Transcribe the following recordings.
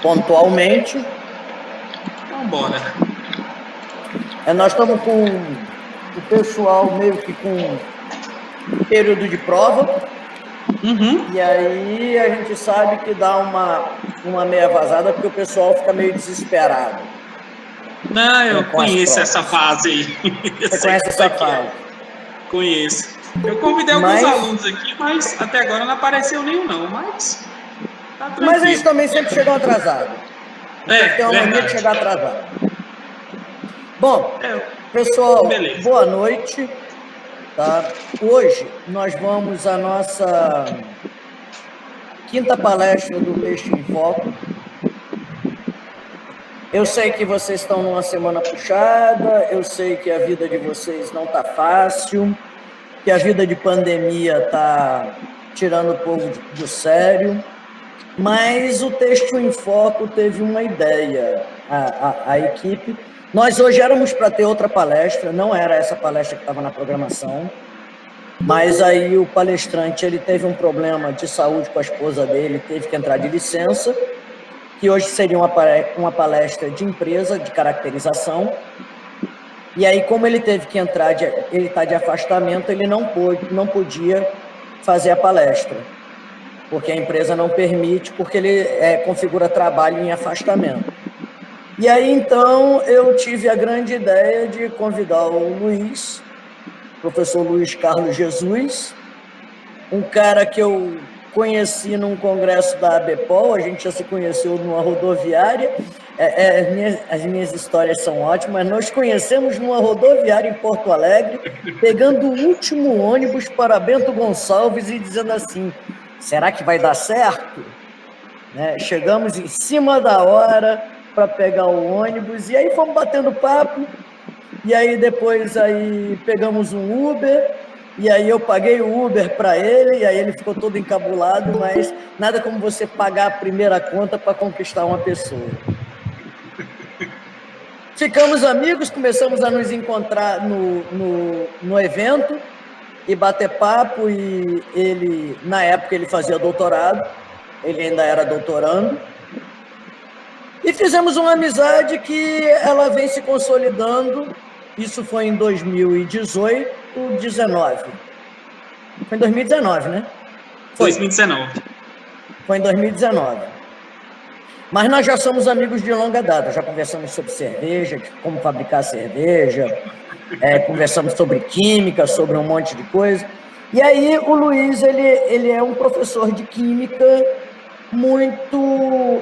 pontualmente. Vamos embora. Nós estamos com o pessoal meio que com período de prova. E aí a gente sabe que dá uma meia vazada porque o pessoal fica meio desesperado. Não, eu conheço essa fase aí. Você conhece essa fase? Conheço. Eu convidei alguns alunos aqui, mas até agora não apareceu nenhum não, mas tá tranquilo. Mas eles também sempre chegam atrasados. Tem uma mania de chegar atrasado. Bom, pessoal, beleza. Boa noite. Tá? Hoje nós vamos à nossa quinta palestra do Texto em Foco. Eu sei que vocês estão numa semana puxada, eu sei que a vida de vocês não está fácil, que a vida de pandemia está tirando o povo do sério, mas o Texto em Foco teve uma ideia, a equipe. Nós hoje éramos para ter outra palestra, não era essa palestra que estava na programação, mas aí o palestrante ele teve um problema de saúde com a esposa dele, teve que entrar de licença, que hoje seria uma palestra de empresa, de caracterização. E aí, como ele teve que entrar, ele está de afastamento, ele não podia fazer a palestra, porque a empresa não permite, porque ele configura trabalho em afastamento. E aí, então, eu tive a grande ideia de convidar o Luiz, professor Luiz Carlos Jesus, um cara que eu conheci num congresso da ABPOL, a gente já se conheceu numa rodoviária, as minhas histórias são ótimas, nós conhecemos numa rodoviária em Porto Alegre, pegando o último ônibus para Bento Gonçalves e dizendo assim, será que vai dar certo? Chegamos em cima da hora para pegar o ônibus, e aí fomos batendo papo, e aí depois aí pegamos um Uber, e aí eu paguei o Uber para ele, e aí ele ficou todo encabulado, mas nada como você pagar a primeira conta para conquistar uma pessoa. Ficamos amigos, começamos a nos encontrar no evento e bater papo, e ele, na época, ele fazia doutorado, ele ainda era doutorando, e fizemos uma amizade que ela vem se consolidando. Isso foi em 2018, 2019. Foi em 2019, né? Foi 2019. Foi em 2019. Mas nós já somos amigos de longa data, já conversamos sobre cerveja, de como fabricar cerveja, conversamos sobre química, sobre um monte de coisa. E aí o Luiz, ele é um professor de química muito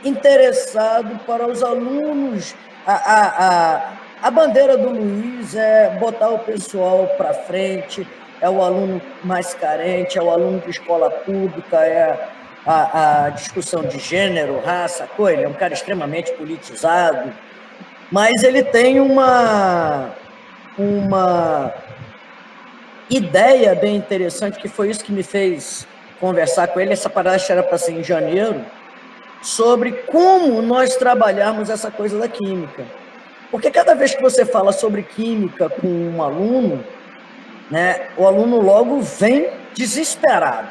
interessado para os alunos. A bandeira do Luiz é botar o pessoal para frente, é o aluno mais carente, é o aluno de escola pública, é a discussão de gênero, raça, coisa. Ele é um cara extremamente politizado, mas ele tem uma ideia bem interessante, que foi isso que me fez conversar com ele. Essa palestra era para ser em janeiro, sobre como nós trabalharmos essa coisa da química. Porque cada vez que você fala sobre química com um aluno, o aluno logo vem desesperado.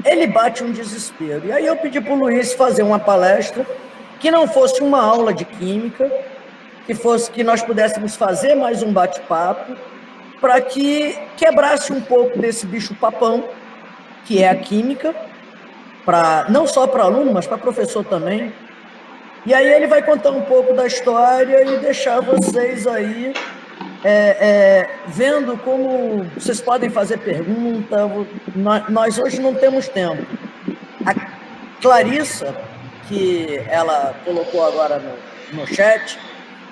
Ele bate um desespero. E aí eu pedi para o Luiz fazer uma palestra que não fosse uma aula de química, que nós pudéssemos fazer mais um bate-papo, para que quebrasse um pouco desse bicho-papão, que é a química, não só para aluno, mas para professor também. E aí ele vai contar um pouco da história e deixar vocês aí vendo como vocês podem fazer pergunta. Nós hoje não temos tempo. A Clarissa, que ela colocou agora no chat,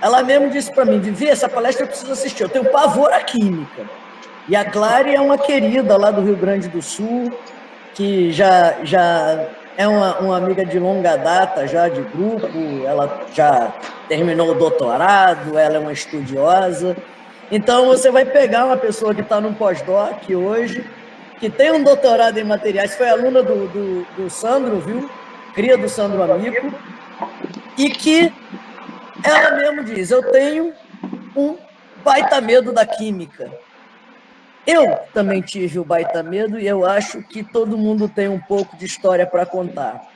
ela mesmo disse para mim, Vivi, essa palestra eu preciso assistir, eu tenho pavor à química. E a Clary é uma querida lá do Rio Grande do Sul, que já é uma amiga de longa data, já de grupo, ela já terminou o doutorado, ela é uma estudiosa. Então, você vai pegar uma pessoa que está num pós-doc hoje, que tem um doutorado em materiais, foi aluna do Sandro, viu? Cria do Sandro Amico, e que ela mesmo diz, eu tenho um baita medo da química. Eu também tive o baita medo, e eu acho que todo mundo tem um pouco de história para contar.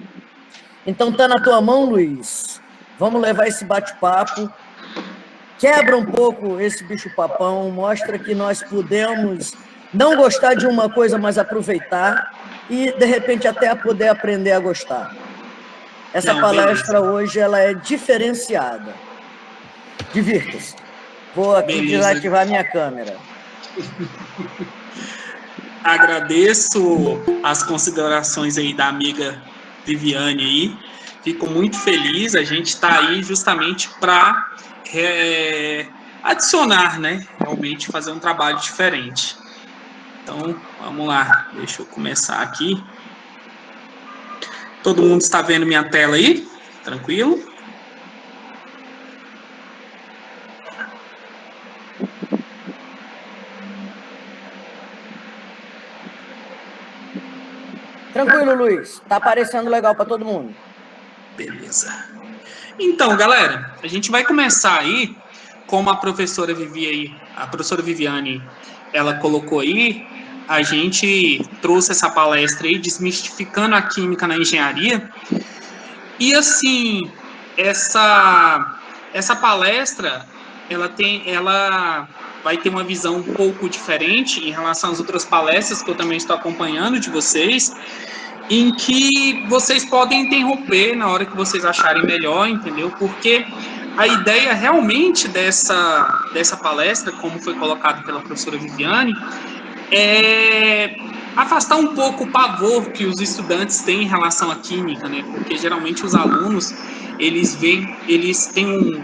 Então tá na tua mão, Luiz. Vamos levar esse bate-papo. Quebra um pouco esse bicho-papão, mostra que nós podemos não gostar de uma coisa, mas aproveitar e, de repente, até poder aprender a gostar. Essa palestra hoje ela é diferenciada. Divirta-se. Vou aqui desativar minha câmera. Agradeço as considerações aí da amiga Viviane aí. Fico muito feliz. A gente está aí justamente para adicionar, né? Realmente fazer um trabalho diferente. Então, vamos lá. Deixa eu começar aqui. Todo mundo está vendo minha tela aí? Tranquilo? Tranquilo, Luiz. Tá aparecendo legal para todo mundo. Beleza. Então, galera, a gente vai começar aí, como a professora Viviane, ela colocou aí, a gente trouxe essa palestra aí, desmistificando a química na engenharia. E assim, essa palestra, ela vai ter uma visão um pouco diferente em relação às outras palestras que eu também estou acompanhando de vocês, em que vocês podem interromper na hora que vocês acharem melhor, entendeu? Porque a ideia realmente dessa palestra, como foi colocado pela professora Viviane, é afastar um pouco o pavor que os estudantes têm em relação à química, né? Porque geralmente os alunos, eles têm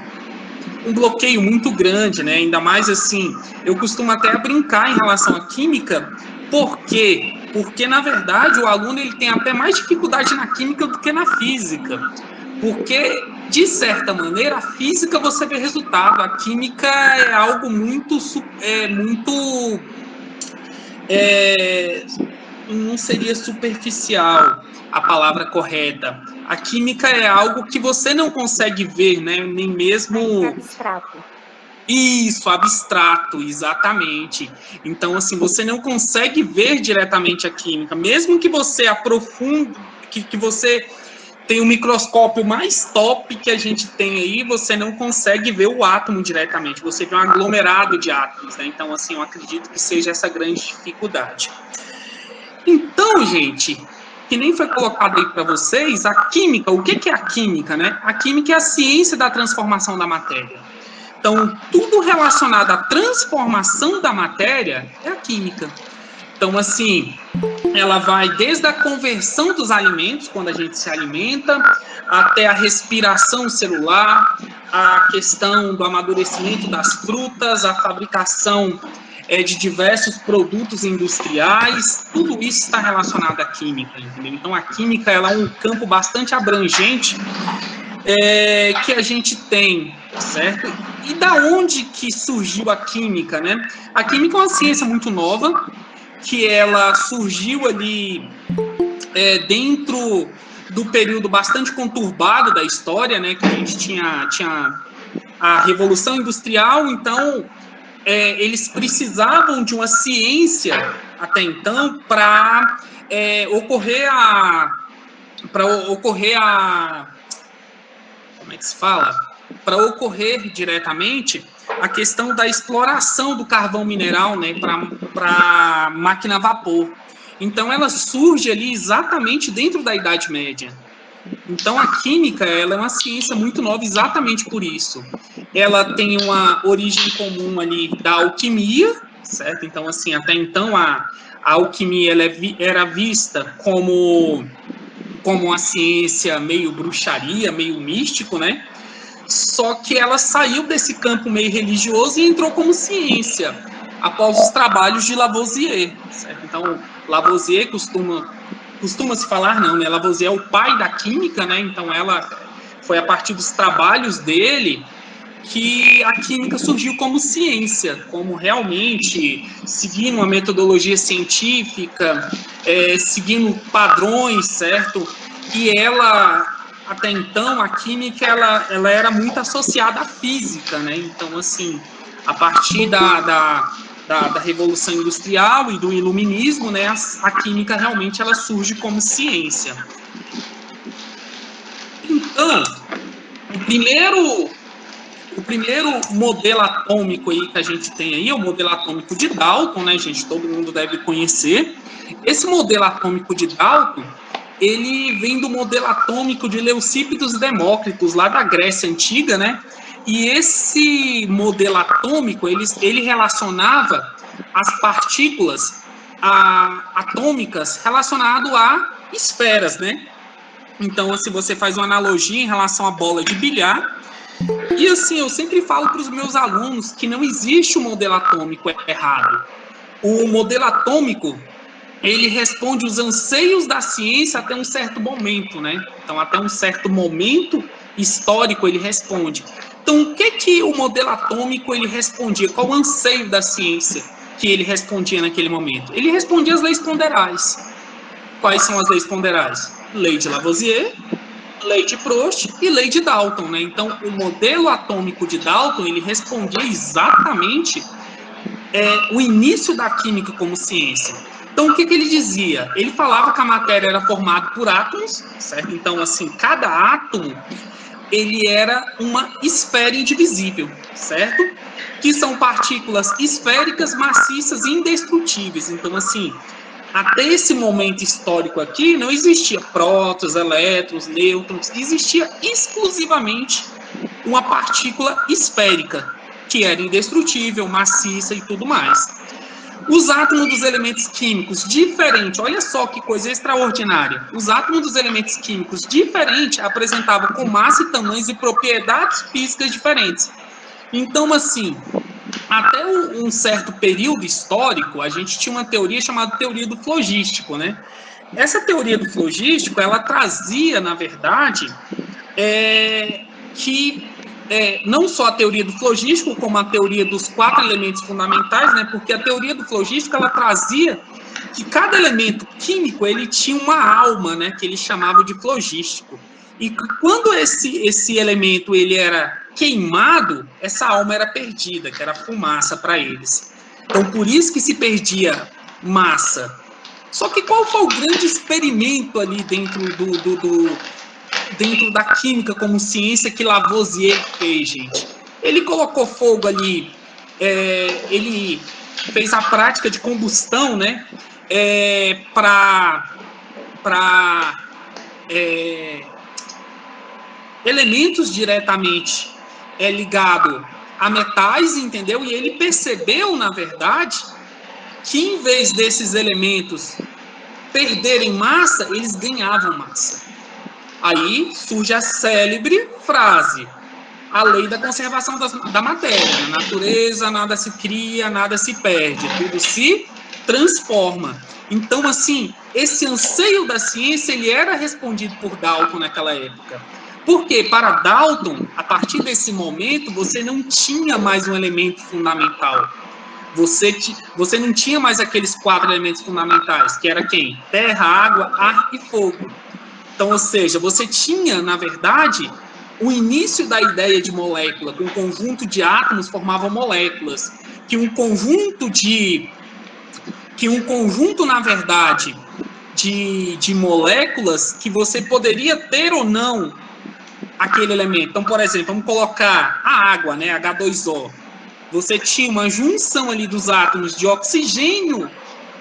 um bloqueio muito grande, né? Ainda mais assim, eu costumo até brincar em relação à química, por quê? Porque, na verdade, o aluno ele tem até mais dificuldade na química do que na física. Porque, de certa maneira, a física você vê resultado, a química é algo muito não seria superficial a palavra correta. A química é algo que você não consegue ver, né? Nem mesmo... Abstrato. Isso, abstrato, exatamente. Então, assim, você não consegue ver diretamente a química. Mesmo que você aprofunde, que você tem o microscópio mais top que a gente tem aí, você não consegue ver o átomo diretamente. Você vê um aglomerado de átomos, né? Então, assim, eu acredito que seja essa grande dificuldade. Então, gente, que nem foi colocado aí para vocês, a química, o que é a química, né? A química é a ciência da transformação da matéria. Então, tudo relacionado à transformação da matéria é a química. Então, assim, ela vai desde a conversão dos alimentos, quando a gente se alimenta, até a respiração celular, a questão do amadurecimento das frutas, a fabricação de diversos produtos industriais, tudo isso está relacionado à química, entendeu? Então, a química ela é um campo bastante abrangente que a gente tem, certo? E da onde que surgiu a química, né? A química é uma ciência muito nova, que ela surgiu ali dentro do período bastante conturbado da história, né? Que a gente tinha a Revolução Industrial, então eles precisavam de uma ciência até então para ocorrer como é que se fala? Para ocorrer diretamente a questão da exploração do carvão mineral, né, para máquina a vapor. Então, ela surge ali exatamente dentro da Idade Média. Então, a química ela é uma ciência muito nova exatamente por isso. Ela tem uma origem comum ali da alquimia, certo? Então, assim, até então a alquimia ela era vista como uma ciência meio bruxaria, meio místico, né? Só que ela saiu desse campo meio religioso e entrou como ciência após os trabalhos de Lavoisier, certo? Então, Lavoisier costuma-se falar, não, né? Lavoisier é o pai da química, né? Então, ela foi a partir dos trabalhos dele que a química surgiu como ciência, como realmente seguindo uma metodologia científica, seguindo padrões, certo? E ela, até então, a química, ela era muito associada à física, né? Então, assim, a partir da Revolução Industrial e do Iluminismo, né, a química realmente ela surge como ciência. Então, o primeiro modelo atômico aí que a gente tem aí é o modelo atômico de Dalton, né, gente? Todo mundo deve conhecer. Esse modelo atômico de Dalton, ele vem do modelo atômico de Leucípides e Demócritos, lá da Grécia Antiga, né? E esse modelo atômico, ele relacionava as partículas atômicas relacionado a esferas, né? Então, se você faz uma analogia em relação à bola de bilhar, e assim, eu sempre falo para os meus alunos que não existe um modelo atômico errado. O modelo atômico, ele responde os anseios da ciência até um certo momento, né? Então, até um certo momento histórico ele responde. Então, o que o modelo atômico ele respondia? Qual o anseio da ciência que ele respondia naquele momento? Ele respondia às leis ponderais. Quais são as leis ponderais? Lei de Lavoisier, lei de Proust e lei de Dalton, né? Então, o modelo atômico de Dalton, ele respondia exatamente o início da química como ciência. Então, o que ele dizia? Ele falava que a matéria era formada por átomos, certo? Então, assim, cada átomo, ele era uma esfera indivisível, certo? Que são partículas esféricas, maciças e indestrutíveis. Então, assim, até esse momento histórico aqui, não existia prótons, elétrons, nêutrons, existia exclusivamente uma partícula esférica, que era indestrutível, maciça e tudo mais. Os átomos dos elementos químicos diferentes, olha só que coisa extraordinária. Os átomos dos elementos químicos diferentes apresentavam com massa e tamanhos e propriedades físicas diferentes. Então, assim, até um certo período histórico, a gente tinha uma teoria chamada teoria do flogístico, né? Essa teoria do flogístico, ela trazia, na verdade, que não só a teoria do flogístico, como a teoria dos 4 elementos fundamentais, né? Porque a teoria do flogístico, ela trazia que cada elemento químico, ele tinha uma alma, né? Que ele chamava de flogístico. E quando esse elemento, ele era queimado, essa alma era perdida, que era fumaça para eles. Então, por isso que se perdia massa. Só que qual foi o grande experimento ali dentro dentro da química como ciência que Lavoisier fez, gente? Ele colocou fogo ali, ele fez a prática de combustão, né? Para elementos diretamente ligados a metais, entendeu? E ele percebeu, na verdade, que em vez desses elementos perderem massa, eles ganhavam massa. Aí surge a célebre frase: a lei da conservação da matéria. Na natureza, nada se cria, nada se perde, tudo se transforma. Então, assim, esse anseio da ciência, ele era respondido por Dalton naquela época. Porque, para Dalton, a partir desse momento, você não tinha mais um elemento fundamental. Você não tinha mais aqueles 4 elementos fundamentais, que era quem? Terra, água, ar e fogo. Então, ou seja, você tinha, na verdade, o início da ideia de molécula, que um conjunto de átomos formavam moléculas, que um conjunto, na verdade, de moléculas que você poderia ter ou não aquele elemento. Então, por exemplo, vamos colocar a água, né, H2O. Você tinha uma junção ali dos átomos de oxigênio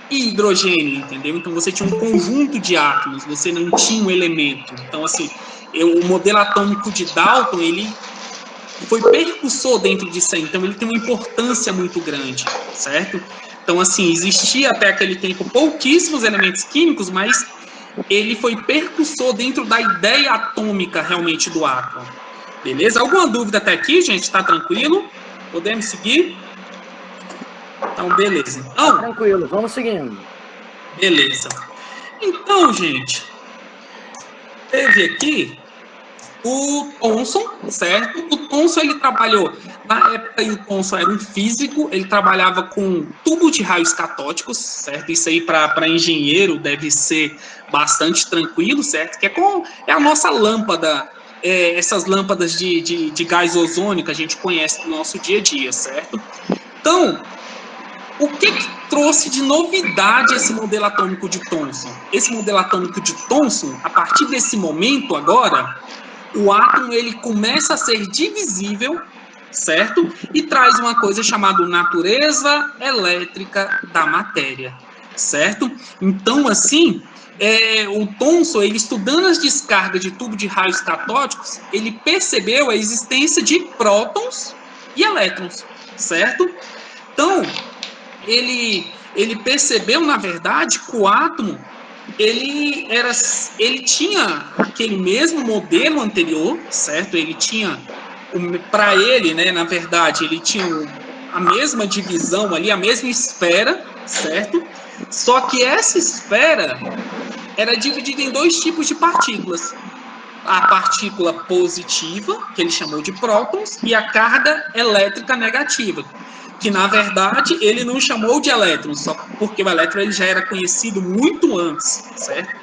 e hidrogênio, entendeu? Então, você tinha um conjunto de átomos, você não tinha um elemento. Então, assim, o modelo atômico de Dalton, ele foi percussor dentro disso aí, então ele tem uma importância muito grande, certo? Então, assim, existia até aquele tempo pouquíssimos elementos químicos, mas ele foi percussor dentro da ideia atômica, realmente, do átomo. Beleza? Alguma dúvida até aqui, gente? Tá tranquilo? Podemos seguir? Então, beleza. Então, tranquilo, vamos seguindo. Beleza. Então, gente, teve aqui o Thomson, certo? O Thomson, ele trabalhou, na época, o Thomson era um físico, ele trabalhava com tubo de raios catóticos, certo? Isso aí para engenheiro deve ser bastante tranquilo, certo? Que é a nossa lâmpada, essas lâmpadas de gás ozônio que a gente conhece no nosso dia a dia, certo? Então, o que trouxe de novidade esse modelo atômico de Thomson? Esse modelo atômico de Thomson, a partir desse momento agora, o átomo ele começa a ser divisível, certo? E traz uma coisa chamada natureza elétrica da matéria, certo? Então, assim, o Thomson, ele estudando as descargas de tubo de raios catódicos, ele percebeu a existência de prótons e elétrons, certo? Então, ele percebeu, na verdade, que o átomo ele tinha aquele mesmo modelo anterior, certo? Ele tinha, para ele, né, na verdade, ele tinha a mesma divisão ali, a mesma esfera, certo? Só que essa esfera era dividida em dois tipos de partículas. A partícula positiva, que ele chamou de prótons, e a carga elétrica negativa, que na verdade ele não chamou de elétrons, só porque o elétron ele já era conhecido muito antes, certo?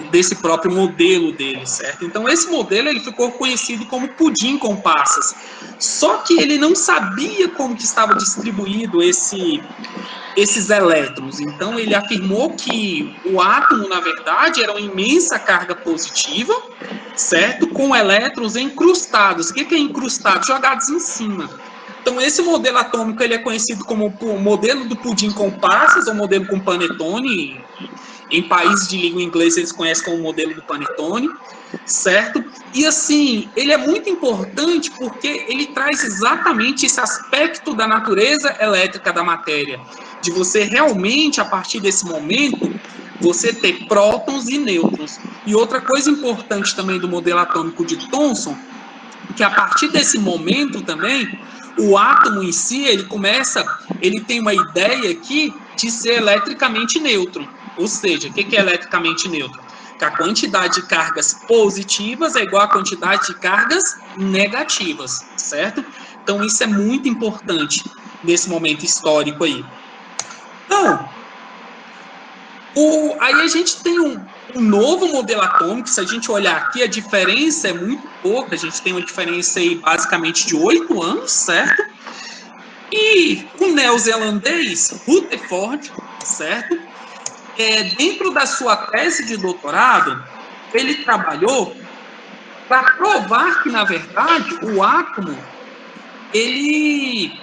Desse próprio modelo dele, certo? Então esse modelo ele ficou conhecido como pudim com passas. Só que ele não sabia como que estava distribuído esses elétrons. Então, ele afirmou que o átomo, na verdade, era uma imensa carga positiva, certo? Com elétrons encrustados. O que é encrustado? Jogados em cima. Então, esse modelo atômico ele é conhecido como o modelo do pudim com passas, ou modelo com panetone. Em países de língua inglesa, eles conhecem como modelo do panetone, certo? E, assim, ele é muito importante porque ele traz exatamente esse aspecto da natureza elétrica da matéria, de você realmente, a partir desse momento, você ter prótons e nêutrons. E outra coisa importante também do modelo atômico de Thomson, que a partir desse momento também, o átomo em si, ele tem uma ideia aqui de ser eletricamente neutro. Ou seja, o que é eletricamente neutro? Que a quantidade de cargas positivas é igual à quantidade de cargas negativas, certo? Então, isso é muito importante nesse momento histórico aí. Então, aí a gente tem um novo modelo atômico. Se a gente olhar aqui, a diferença é muito pouca. A gente tem uma diferença aí basicamente de 8 anos, certo? E o neozelandês Rutherford, certo? Dentro da sua tese de doutorado, ele trabalhou para provar que, na verdade, o átomo ele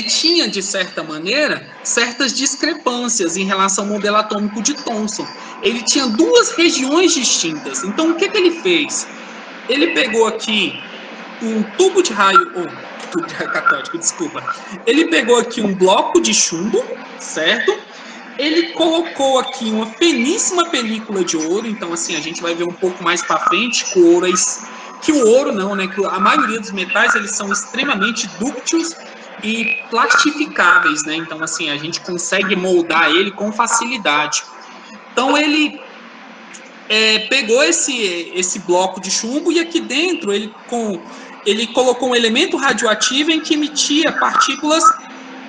tinha, de certa maneira, certas discrepâncias em relação ao modelo atômico de Thomson. Ele tinha duas regiões distintas. Então, o que ele fez? Ele pegou aqui um tubo de raio catódico, desculpa. Ele pegou aqui um bloco de chumbo, certo? Ele colocou aqui uma finíssima película de ouro. Então, assim, a gente vai ver um pouco mais para frente que o ouro não, né? Que a maioria dos metais, eles são extremamente dúcteis e plastificáveis, né? Então, assim, a gente consegue moldar ele com facilidade. Então, ele pegou esse bloco de chumbo e aqui dentro ele colocou um elemento radioativo em que emitia partículas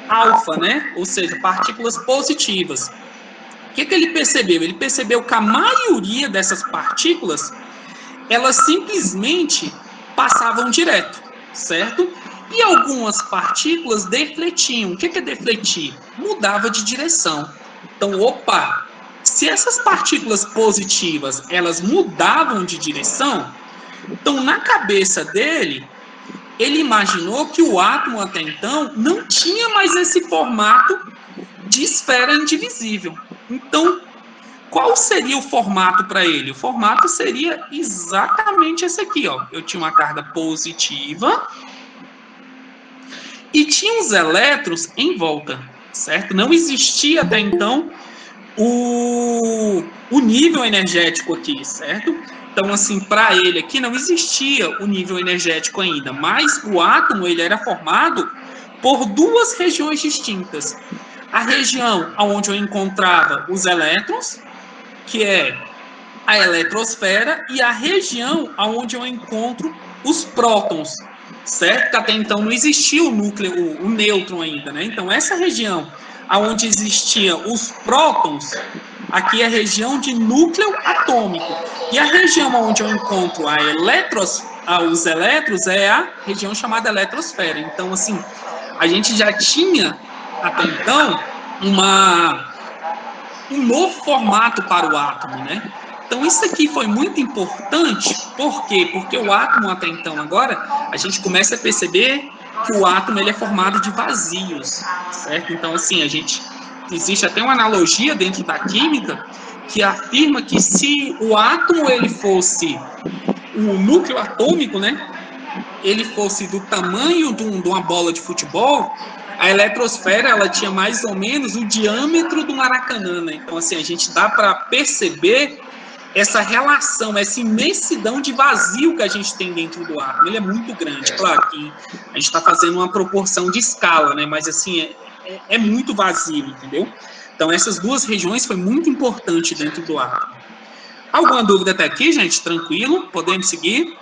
alfa, né? Ou seja, partículas positivas. O que ele percebeu? Ele percebeu que a maioria dessas partículas, elas simplesmente passavam direto, certo? E algumas partículas defletiam. O que é defletir? Mudava de direção. Então, se essas partículas positivas, elas mudavam de direção, então, na cabeça dele, ele imaginou que o átomo, até então, não tinha mais esse formato de esfera indivisível. Então, qual seria o formato para ele? O formato seria exatamente esse aqui, ó. Eu tinha uma carga positiva e tinha os elétrons em volta, certo? Não existia até então o nível energético aqui, certo? Então, assim, para ele aqui não existia o nível energético ainda, mas o átomo ele era formado por duas regiões distintas. A região onde eu encontrava os elétrons, que é a eletrosfera, e a região onde eu encontro os prótons, certo? Que até então não existia o núcleo, o nêutron ainda, né? Então, essa região onde existiam os prótons, aqui é a região de núcleo atômico. E a região onde eu encontro os elétrons é a região chamada eletrosfera. Então, assim, a gente já tinha, até então, um novo formato para o átomo, né? Então, isso aqui foi muito importante, por quê? Porque o átomo, até então, agora, a gente começa a perceber que o átomo ele é formado de vazios, certo? Então, assim, existe até uma analogia dentro da química que afirma que se o átomo ele fosse o núcleo atômico, né? Ele fosse do tamanho de uma bola de futebol, a eletrosfera ela tinha mais ou menos o diâmetro do Maracanã, né? Então, assim, a gente dá para perceber essa relação, essa imensidão de vazio que a gente tem dentro do átomo. Ele é muito grande, claro que a gente está fazendo uma proporção de escala, né? Mas, assim, é muito vazio, entendeu? Então, essas duas regiões foi muito importante dentro do átomo. Alguma dúvida até aqui, gente? Tranquilo? Podemos seguir?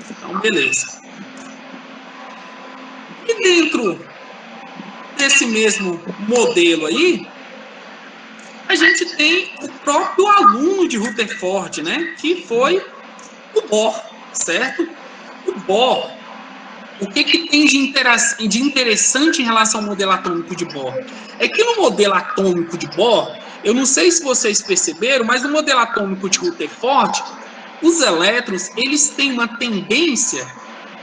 Então, beleza. E dentro desse mesmo modelo aí, a gente tem o próprio aluno de Rutherford, né? Que foi o Bohr, certo? O Bohr, o que tem de interessante em relação ao modelo atômico de Bohr? É que no modelo atômico de Bohr, eu não sei se vocês perceberam, mas no modelo atômico de Rutherford, os elétrons, eles têm uma tendência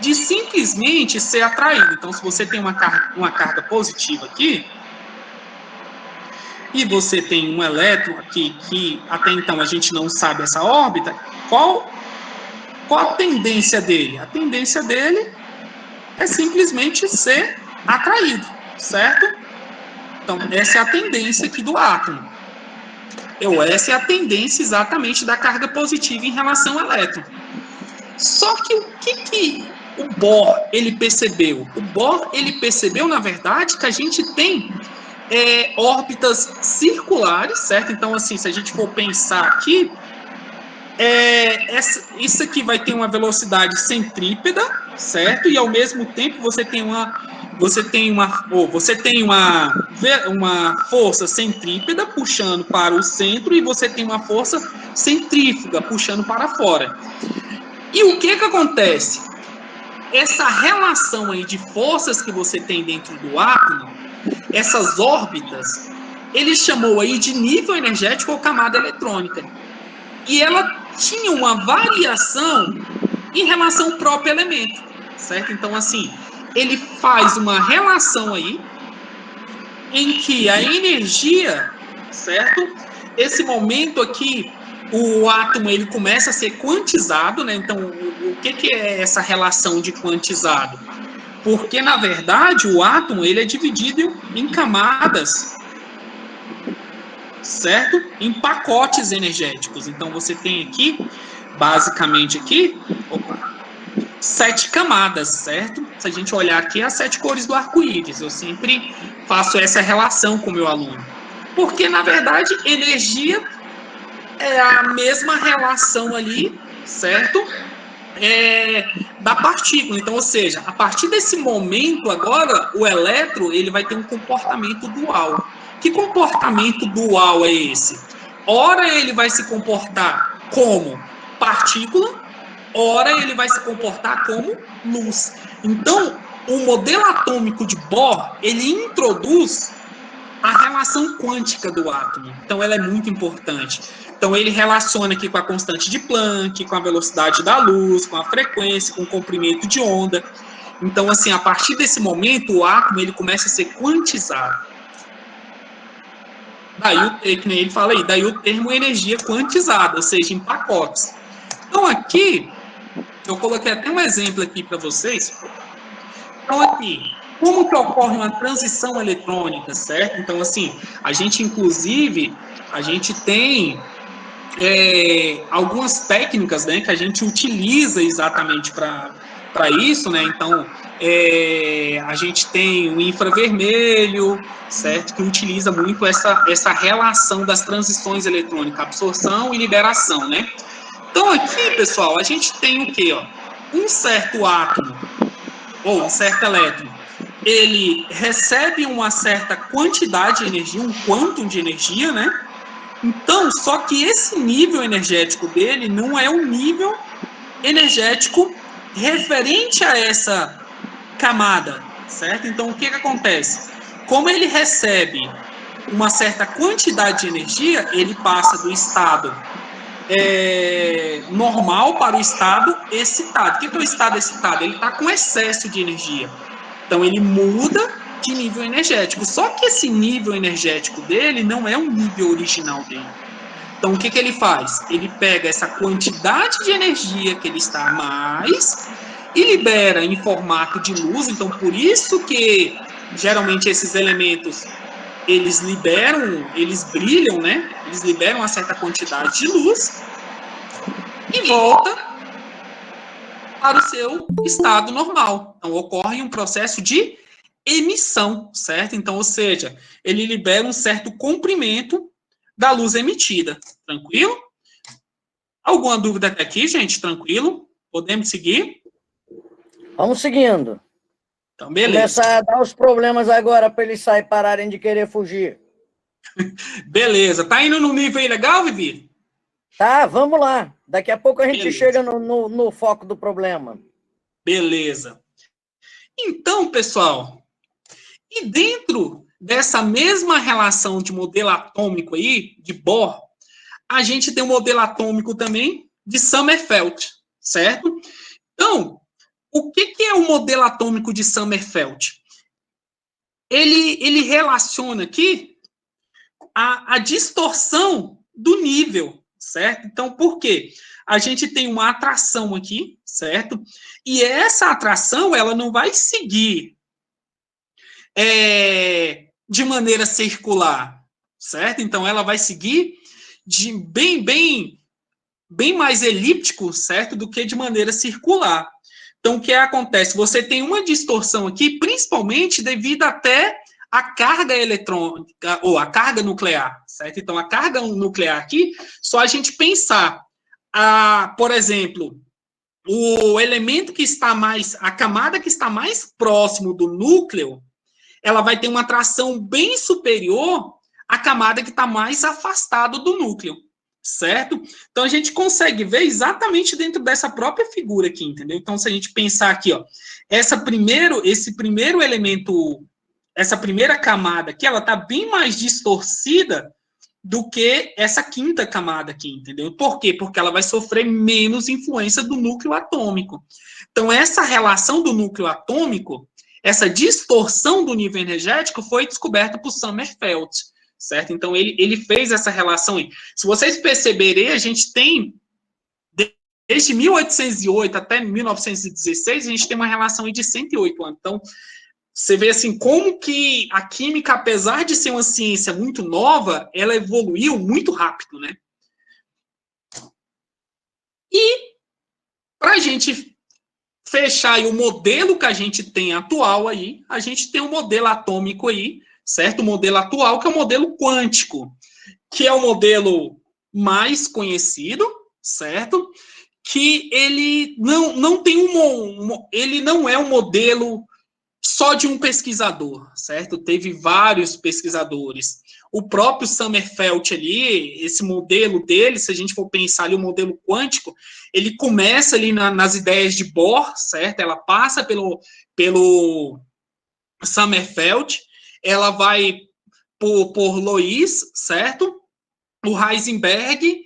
de simplesmente ser atraído. Então, se você tem uma carga positiva aqui, e você tem um elétron aqui, que até então a gente não sabe essa órbita, qual a tendência dele? A tendência dele é simplesmente ser atraído, certo? Então, essa é a tendência aqui do átomo. Essa é a tendência exatamente da carga positiva em relação ao elétron. Só que o que o Bohr ele percebeu? O Bohr ele percebeu, na verdade, que a gente tem órbitas circulares, certo? Então, assim, se a gente for pensar aqui, isso aqui vai ter uma velocidade centrípeta, certo? E ao mesmo tempo você tem uma força centrípeta puxando para o centro e você tem uma força centrífuga puxando para fora. E o que acontece? Essa relação aí de forças que você tem dentro do átomo, essas órbitas, ele chamou aí de nível energético ou camada eletrônica. E ela tinha uma variação em relação ao próprio elemento, certo? Então, assim, ele faz uma relação aí em que a energia, certo? Esse momento aqui, o átomo ele começa a ser quantizado, né? Então, o que é essa relação de quantizado? Porque, na verdade, o átomo ele é dividido em camadas, certo? Em pacotes energéticos. Então, você tem aqui, basicamente aqui, 7 camadas, certo? Se a gente olhar aqui, as 7 cores do arco-íris. Eu sempre faço essa relação com o meu aluno. Porque, na verdade, energia é a mesma relação ali, certo? Da partícula. Então, ou seja, a partir desse momento agora, o elétron ele vai ter um comportamento dual. Que comportamento dual é esse? Ora ele vai se comportar como partícula, ora ele vai se comportar como luz. Então, o modelo atômico de Bohr, ele introduz a relação quântica do átomo. Então, ela é muito importante. Então, ele relaciona aqui com a constante de Planck, com a velocidade da luz, com a frequência, com o comprimento de onda. Então, assim, a partir desse momento, o átomo ele começa a ser quantizado. Daí, que nem ele fala aí, daí o termo energia quantizada, ou seja, em pacotes. Então, aqui, eu coloquei até um exemplo aqui para vocês. Então, aqui, como que ocorre uma transição eletrônica, certo? Então, assim, a gente, inclusive, a gente tem algumas técnicas, né, que a gente utiliza exatamente para isso, né? Então, a gente tem o infravermelho, certo? Que utiliza muito essa relação das transições eletrônicas, absorção e liberação, né? Então, aqui, pessoal, a gente tem o quê? Ó? Um certo átomo, ou um certo elétron, ele recebe uma certa quantidade de energia, um quantum de energia, né? Então, só que esse nível energético dele não é um nível energético referente a essa camada, certo? Então, o que acontece? Como ele recebe uma certa quantidade de energia, ele passa do estado normal para o estado excitado. O que é o estado excitado? Ele está com excesso de energia. Então, ele muda de nível energético. Só que esse nível energético dele não é um nível original dele. Então, o que ele faz? Ele pega essa quantidade de energia que ele está a mais e libera em formato de luz. Então, por isso que, geralmente, esses elementos, eles brilham, né? Eles liberam uma certa quantidade de luz e volta para o seu estado normal. Então, ocorre um processo de emissão, certo? Então, ou seja, ele libera um certo comprimento da luz emitida. Tranquilo? Alguma dúvida até aqui, gente? Tranquilo? Podemos seguir? Vamos seguindo. Então, beleza. Começar a dar os problemas agora para eles pararem de querer fugir. Beleza. Tá indo no nível aí legal, Vivi? Tá, vamos lá. Daqui a pouco a gente chega no foco do problema. Beleza. Então, pessoal, e dentro dessa mesma relação de modelo atômico aí, de Bohr, a gente tem um modelo atômico também de Sommerfeld, certo? Então, o que é o modelo atômico de Sommerfeld? Ele relaciona aqui a distorção do nível, certo? Então, por quê? A gente tem uma atração aqui, certo? E essa atração, ela não vai seguir de maneira circular, certo? Então, ela vai seguir de bem mais elíptico, certo? Do que de maneira circular. Então, o que acontece? Você tem uma distorção aqui, principalmente devido até à carga eletrônica, ou à carga nuclear, certo? Então, a carga nuclear aqui, só a gente pensar, por exemplo, o elemento que está mais, a camada que está mais próximo do núcleo, ela vai ter uma atração bem superior à camada que está mais afastado do núcleo, certo? Então, a gente consegue ver exatamente dentro dessa própria figura aqui, entendeu? Então, se a gente pensar aqui, ó, esse primeiro elemento, essa primeira camada aqui, ela está bem mais distorcida do que essa quinta camada aqui, entendeu? Por quê? Porque ela vai sofrer menos influência do núcleo atômico. Então, essa relação do núcleo atômico, essa distorção do nível energético foi descoberta por Sommerfeld, certo? Então, ele fez essa relação aí. Se vocês perceberem, a gente tem, desde 1808 até 1916, a gente tem uma relação aí de 108 anos. Então, você vê assim, como que a química, apesar de ser uma ciência muito nova, ela evoluiu muito rápido, né? E, para a gente fechar aí o modelo que a gente tem atual aí, a gente tem um modelo atômico aí, certo? O modelo atual, que é o modelo quântico, que é o modelo mais conhecido, certo? Que ele não tem ele não é um modelo só de um pesquisador, certo? Teve vários pesquisadores. O próprio Sommerfeld ali, esse modelo dele, se a gente for pensar ali o modelo quântico, ele começa ali nas ideias de Bohr, certo? Ela passa pelo Sommerfeld, ela vai por Lois, certo? O Heisenberg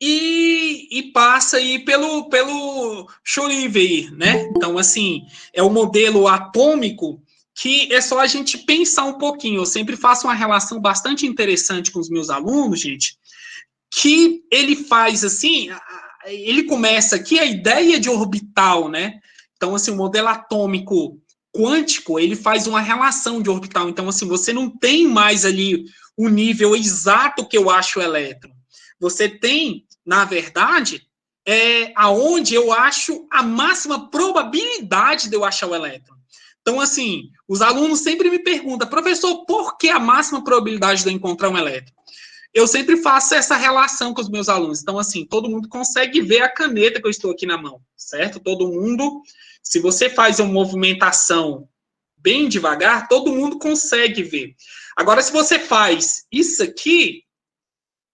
e passa aí pelo Schrödinger, né? Então, assim, é o modelo atômico que é só a gente pensar um pouquinho. Eu sempre faço uma relação bastante interessante com os meus alunos, gente, que ele faz assim, ele começa aqui a ideia de orbital, né? Então, assim, o modelo atômico quântico, ele faz uma relação de orbital. Então, assim, você não tem mais ali o nível exato que eu acho o elétron. Você tem, na verdade, aonde eu acho a máxima probabilidade de eu achar o elétron. Então, assim, os alunos sempre me perguntam, professor, por que a máxima probabilidade de eu encontrar um elétron? Eu sempre faço essa relação com os meus alunos. Então, assim, todo mundo consegue ver a caneta que eu estou aqui na mão, certo? Todo mundo, se você faz uma movimentação bem devagar, todo mundo consegue ver. Agora, se você faz isso aqui,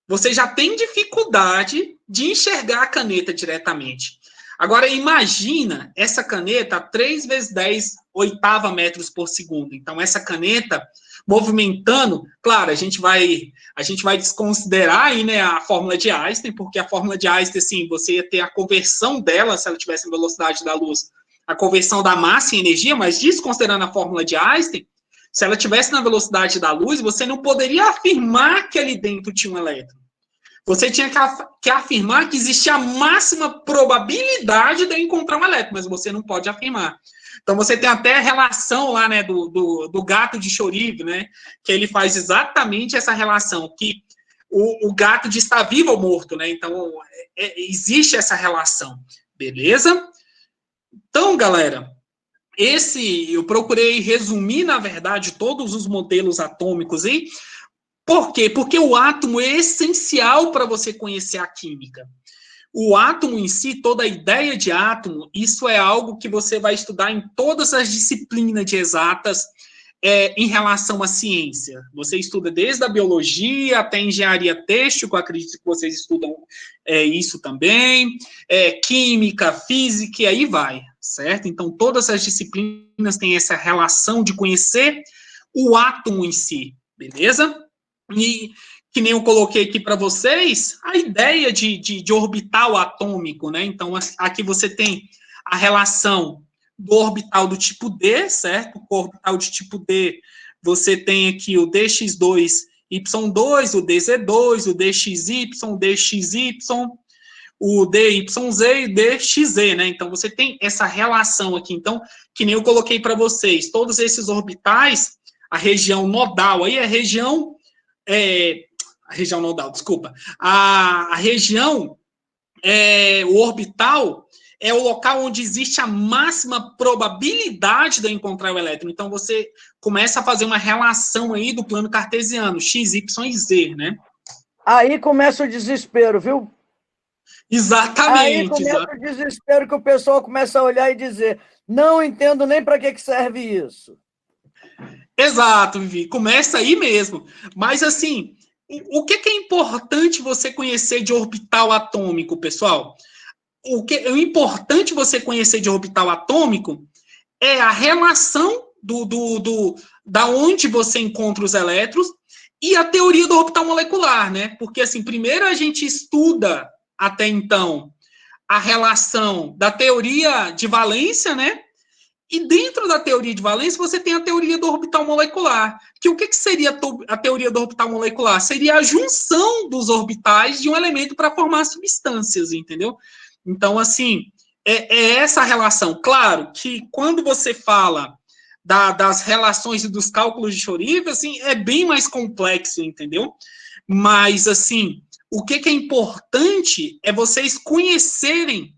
você já tem dificuldade de enxergar a caneta diretamente. Agora, imagina essa caneta 3 × 10 oitava metros por segundo. Então, essa caneta movimentando, claro, a gente vai desconsiderar aí, né, a fórmula de Einstein, porque a fórmula de Einstein, assim, você ia ter a conversão dela, se ela tivesse em velocidade da luz, a conversão da massa em energia, mas desconsiderando a fórmula de Einstein, se ela tivesse na velocidade da luz, você não poderia afirmar que ali dentro tinha um elétron. Você tinha que afirmar que existia a máxima probabilidade de encontrar um elétron, mas você não pode afirmar. Então, você tem até a relação lá, né, do gato de Schrödinger, né, que ele faz exatamente essa relação, que o gato diz está vivo ou morto, né, então, existe essa relação, beleza? Então, galera, eu procurei resumir, na verdade, todos os modelos atômicos aí. Por quê? Porque o átomo é essencial para você conhecer a química. O átomo em si, toda a ideia de átomo, isso é algo que você vai estudar em todas as disciplinas de exatas em relação à ciência. Você estuda desde a biologia até a engenharia têxtil, que eu acredito que vocês estudam isso também, química, física, e aí vai, certo? Então, todas as disciplinas têm essa relação de conhecer o átomo em si, beleza? E, que nem eu coloquei aqui para vocês, a ideia de orbital atômico, né? Então, aqui você tem a relação do orbital do tipo D, certo? O orbital de tipo D, você tem aqui o dx2, y2, o dz2, o dxy, dxy, o dyz e o dxz, né? Então, você tem essa relação aqui. Então, que nem eu coloquei para vocês, todos esses orbitais, a região nodal aí é a região nodal, desculpa. A região, o orbital, é o local onde existe a máxima probabilidade de encontrar o elétron. Então, você começa a fazer uma relação aí do plano cartesiano, x, y e z, né? Aí começa o desespero, viu? Exatamente. Aí começa o desespero que o pessoal começa a olhar e dizer, não entendo nem para que serve isso. Exato, Vivi. Começa aí mesmo. Mas, assim, o que é importante você conhecer de orbital atômico, pessoal? O importante você conhecer de orbital atômico é a relação da onde você encontra os elétrons e a teoria do orbital molecular, né? Porque, assim, primeiro a gente estuda, até então, a relação da teoria de valência, né? E dentro da teoria de valência, você tem a teoria do orbital molecular. Que o que seria a teoria do orbital molecular? Seria a junção dos orbitais de um elemento para formar substâncias, entendeu? Então, assim, é essa relação. Claro que quando você fala das relações e dos cálculos de Schrödinger, assim, é bem mais complexo, entendeu? Mas, assim, o que é importante é vocês conhecerem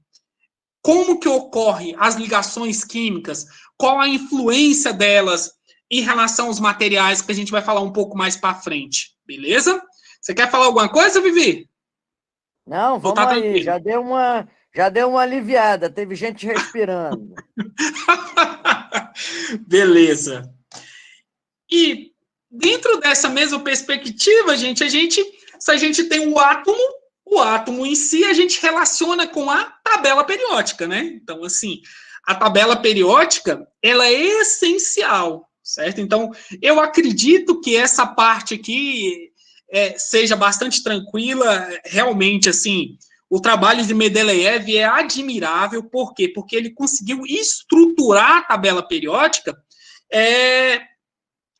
como que ocorrem as ligações químicas, qual a influência delas em relação aos materiais, que a gente vai falar um pouco mais para frente, beleza? Você quer falar alguma coisa, Vivi? Não, vamos tá aí, já deu uma aliviada, teve gente respirando. Beleza. E dentro dessa mesma perspectiva, gente, se a gente tem o átomo em si a gente relaciona com a tabela periódica, né? Então, assim, a tabela periódica, ela é essencial, certo? Então, eu acredito que essa parte aqui seja bastante tranquila, realmente, assim, o trabalho de Mendeleev é admirável, por quê? Porque ele conseguiu estruturar a tabela periódica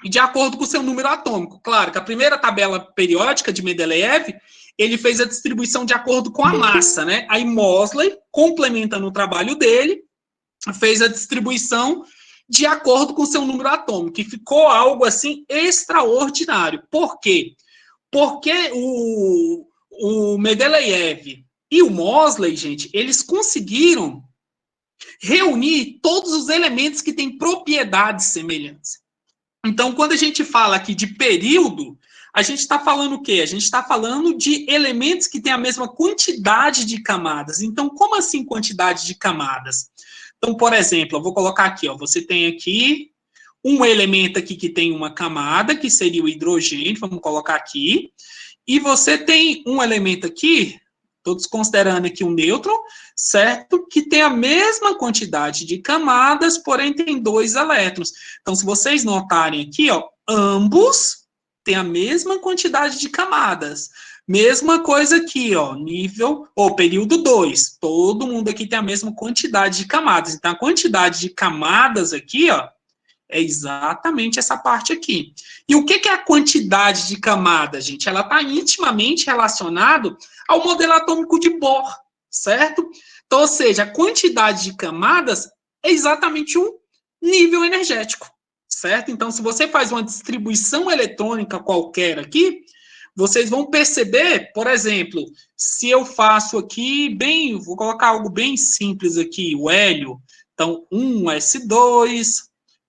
de acordo com o seu número atômico. Claro que a primeira tabela periódica de Mendeleev, ele fez a distribuição de acordo com a massa, né? Aí Moseley, complementando o trabalho dele, fez a distribuição de acordo com o seu número atômico, e ficou algo, assim, extraordinário. Por quê? Porque o Mendeleev e o Moseley, gente, eles conseguiram reunir todos os elementos que têm propriedades semelhantes. Então, quando a gente fala aqui de período, a gente está falando o quê? A gente está falando de elementos que têm a mesma quantidade de camadas. Então, como assim quantidade de camadas? Então, por exemplo, eu vou colocar aqui, ó, você tem aqui um elemento aqui que tem uma camada, que seria o hidrogênio, vamos colocar aqui, e você tem um elemento aqui, todos considerando aqui um nêutron, certo? Que tem a mesma quantidade de camadas, porém tem 2 elétrons. Então, se vocês notarem aqui, ó, ambos têm a mesma quantidade de camadas. Mesma coisa aqui, ó, nível, ou período 2. Todo mundo aqui tem a mesma quantidade de camadas. Então, a quantidade de camadas aqui, ó, é exatamente essa parte aqui. E o que é a quantidade de camadas, gente? Ela está intimamente relacionada ao modelo atômico de Bohr, certo? Então, ou seja, a quantidade de camadas é exatamente um nível energético, certo? Então, se você faz uma distribuição eletrônica qualquer aqui, vocês vão perceber, por exemplo, se eu faço aqui vou colocar algo bem simples aqui, o hélio. Então, 1s2,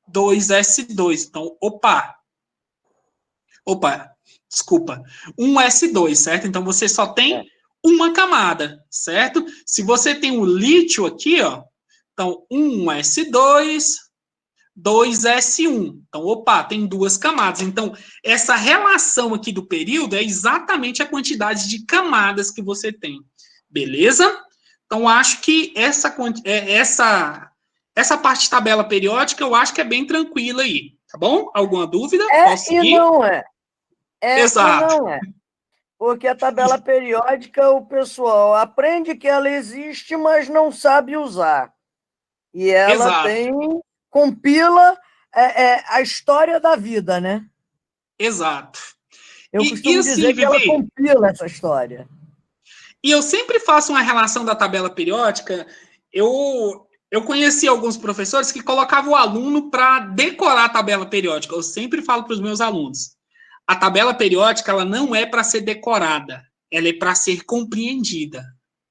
2s2. Então, desculpa. 1s2, certo? Então, você só tem uma camada, certo? Se você tem o lítio aqui, ó, então, 1s2, 2s1. Então, tem 2 camadas. Então, essa relação aqui do período é exatamente a quantidade de camadas que você tem. Beleza? Então, acho que essa parte de tabela periódica, eu acho que é bem tranquila aí, tá bom? Alguma dúvida? Posso seguir? E não é. Exato. E não é. Porque a tabela periódica, o pessoal aprende que ela existe, mas não sabe usar. E ela compila a história da vida, né? Exato. Eu costumo dizer que ela compila essa história. E eu sempre faço uma relação da tabela periódica. Eu conheci alguns professores que colocavam o aluno para decorar a tabela periódica. Eu sempre falo para os meus alunos: a tabela periódica ela não é para ser decorada, ela é para ser compreendida.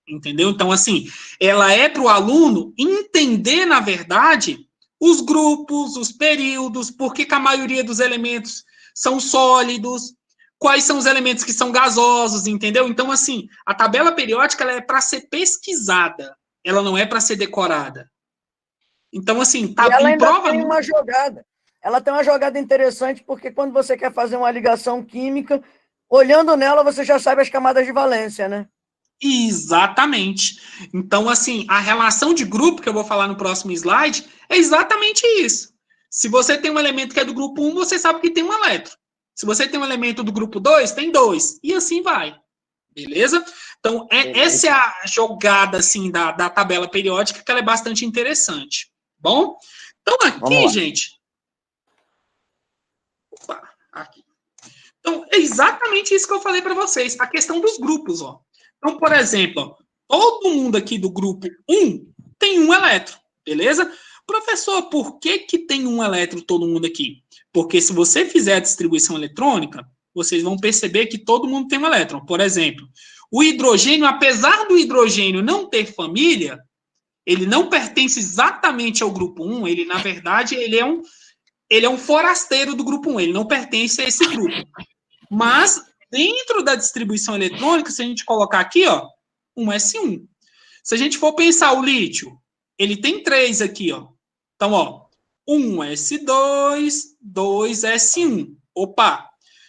Entendeu? Então, assim, ela é para o aluno entender, na verdade, os grupos, os períodos, por que a maioria dos elementos são sólidos, quais são os elementos que são gasosos, entendeu? Então, assim, a tabela periódica ela é para ser pesquisada, ela não é para ser decorada. Então, assim, tá, e ela ainda tem uma jogada. Ela tem uma jogada interessante, porque quando você quer fazer uma ligação química, olhando nela, você já sabe as camadas de valência, né? Exatamente. Então, assim, a relação de grupo, que eu vou falar no próximo slide, é exatamente isso. Se você tem um elemento que é do grupo 1, você sabe que tem um elétron. Se você tem um elemento do grupo 2, tem 2. E assim vai. Beleza? Então, essa é a jogada, assim, da tabela periódica, que ela é bastante interessante. Bom? Então, aqui, gente... aqui. Então, é exatamente isso que eu falei para vocês. A questão dos grupos, ó. Então, por exemplo, todo mundo aqui do grupo 1 tem um elétron, beleza? Professor, por que tem um elétron todo mundo aqui? Porque se você fizer a distribuição eletrônica, vocês vão perceber que todo mundo tem um elétron. Por exemplo, o hidrogênio, apesar do hidrogênio não ter família, ele não pertence exatamente ao grupo 1, ele, na verdade, ele é um forasteiro do grupo 1, ele não pertence a esse grupo. Mas, dentro da distribuição eletrônica, se a gente colocar aqui, ó, 1s1. Se a gente for pensar o lítio, ele tem 3 aqui, ó. Então, ó, 1s2, 2s1.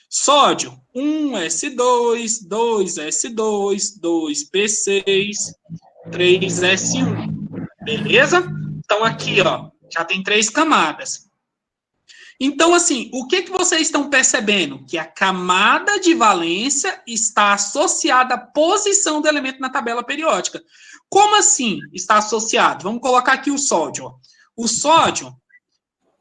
Sódio, 1s2, 2s2, 2p6, 3s1. Beleza? Então, aqui, ó, já tem 3 camadas. Então, assim, o que vocês estão percebendo? Que a camada de valência está associada à posição do elemento na tabela periódica. Como assim está associado? Vamos colocar aqui o sódio. Ó. O sódio,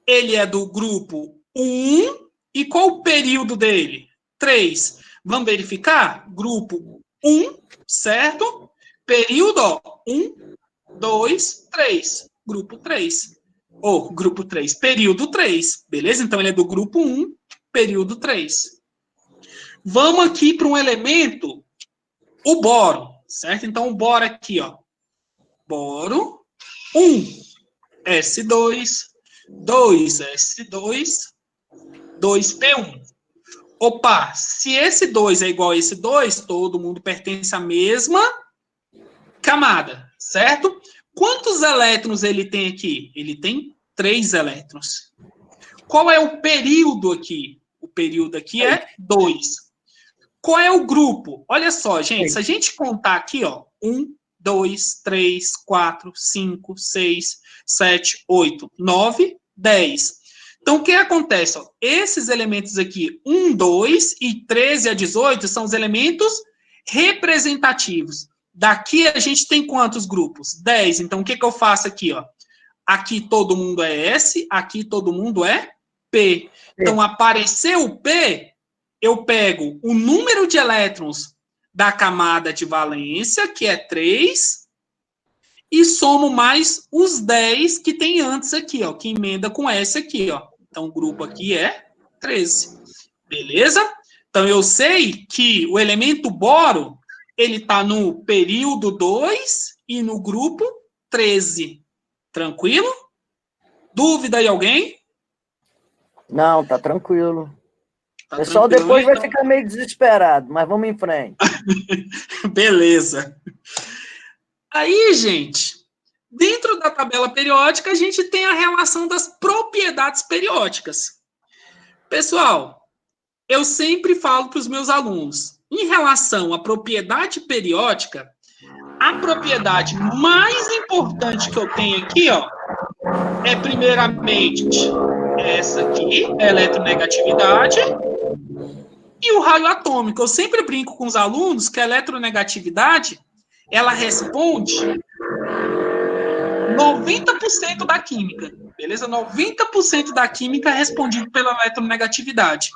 ele é do grupo 1, e qual o período dele? 3. Vamos verificar? Grupo 1, certo? Período, ó, 1, 2, 3. Grupo 3. Grupo 3, período 3, beleza? Então, ele é do grupo 1, período 3. Vamos aqui para um elemento, o boro, certo? Então, o boro aqui, ó. Boro, 1s2, 2s2, 2p1. Se esse 2 é igual a esse 2, todo mundo pertence à mesma camada, certo? Quantos elétrons ele tem aqui? Ele tem 3 elétrons. Qual é o período aqui? O período aqui é 2. Qual é o grupo? Olha só, gente, se a gente contar aqui, ó, 1, 2, 3, 4, 5, 6, 7, 8, 9, 10. Então, o que acontece? Ó? Esses elementos aqui, 1, 2 e 13 a 18, são os elementos representativos. Daqui a gente tem quantos grupos? 10. Então, o que eu faço aqui? Ó? Aqui todo mundo é S, aqui todo mundo é P. Então, apareceu o P, eu pego o número de elétrons da camada de valência, que é 3, e somo mais os 10 que tem antes aqui, ó, que emenda com S aqui, ó. Então, o grupo aqui é 13. Beleza? Então, eu sei que o elemento boro, ele está no período 2 e no grupo 13. Tranquilo? Dúvida aí alguém? Não, tá tranquilo. Tá o pessoal tranquilo, depois então vai ficar meio desesperado, mas vamos em frente. Beleza. Aí, gente, dentro da tabela periódica, a gente tem a relação das propriedades periódicas. Pessoal, eu sempre falo para os meus alunos, em relação à propriedade periódica, a propriedade mais importante que eu tenho aqui, ó, é primeiramente essa aqui, a eletronegatividade, e o raio atômico. Eu sempre brinco com os alunos que a eletronegatividade, ela responde 90% da química, beleza? 90% da química é respondido pela eletronegatividade,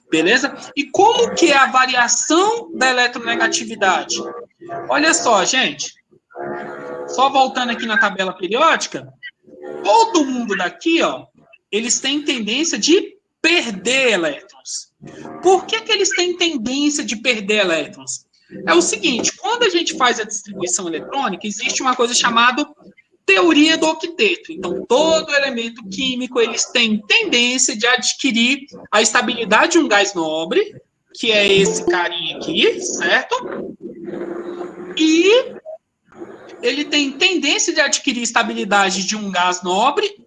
beleza? E como que é a variação da eletronegatividade? Olha só, gente, só voltando aqui na tabela periódica, todo mundo daqui, ó, eles têm tendência de perder elétrons. Por que eles têm tendência de perder elétrons? É o seguinte, quando a gente faz a distribuição eletrônica, existe uma coisa chamada teoria do octeto. Então, todo elemento químico, eles têm tendência de adquirir a estabilidade de um gás nobre, que é esse carinha aqui, certo? E ele tem tendência de adquirir estabilidade de um gás nobre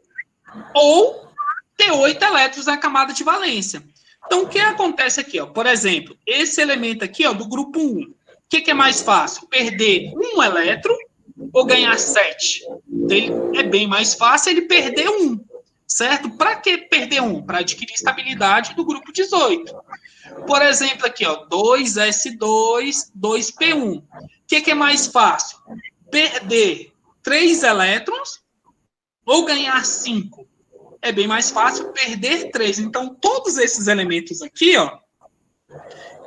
ou ter 8 elétrons na camada de valência. Então, o que acontece aqui? Ó? Por exemplo, esse elemento aqui, ó, do grupo 1, o que é mais fácil? Perder um elétron ou ganhar 7? Então, é bem mais fácil ele perder 1, certo? Para que perder 1? Para adquirir estabilidade do grupo 18. Por exemplo, aqui, ó, 2s2, 2p1. O que é mais fácil? Perder 3 elétrons ou ganhar 5? É bem mais fácil perder 3. Então, todos esses elementos aqui, ó,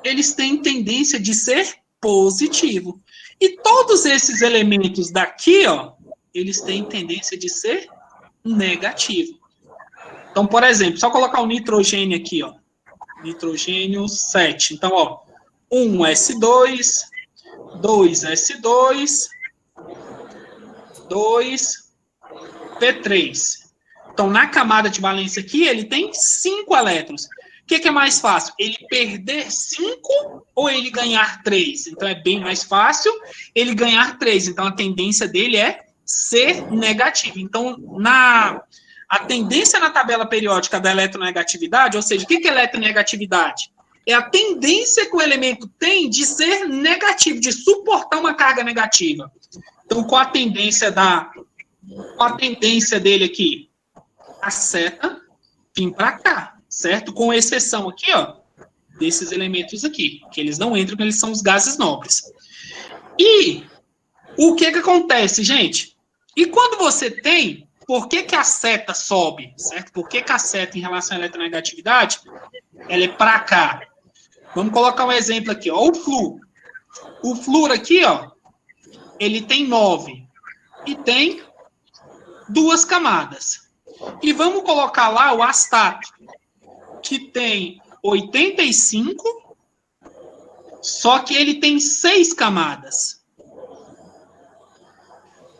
eles têm tendência de ser positivo. E todos esses elementos daqui, ó, eles têm tendência de ser negativo. Então, por exemplo, só colocar o nitrogênio aqui, ó. Nitrogênio 7. Então, ó, 1s2, 2s2, 2p3. Então, na camada de valência aqui, ele tem 5 elétrons. O que é mais fácil? Ele perder 5 ou ele ganhar 3? Então, é bem mais fácil ele ganhar 3. Então, a tendência dele é ser negativo. Então, a tendência na tabela periódica da eletronegatividade, ou seja, o que é eletronegatividade? É a tendência que o elemento tem de ser negativo, de suportar uma carga negativa. Então, qual a tendência dele aqui? A seta vir para cá, certo? Com exceção aqui, ó, desses elementos aqui, que eles não entram, porque eles são os gases nobres. E o que acontece, gente? E quando você tem, por que a seta sobe, certo? Por que a seta em relação à eletronegatividade, ela é para cá? Vamos colocar um exemplo aqui, ó, o flúor. O flúor aqui, ó, ele tem 9 e tem 2 camadas. E vamos colocar lá o astato, que tem 85, só que ele tem 6 camadas.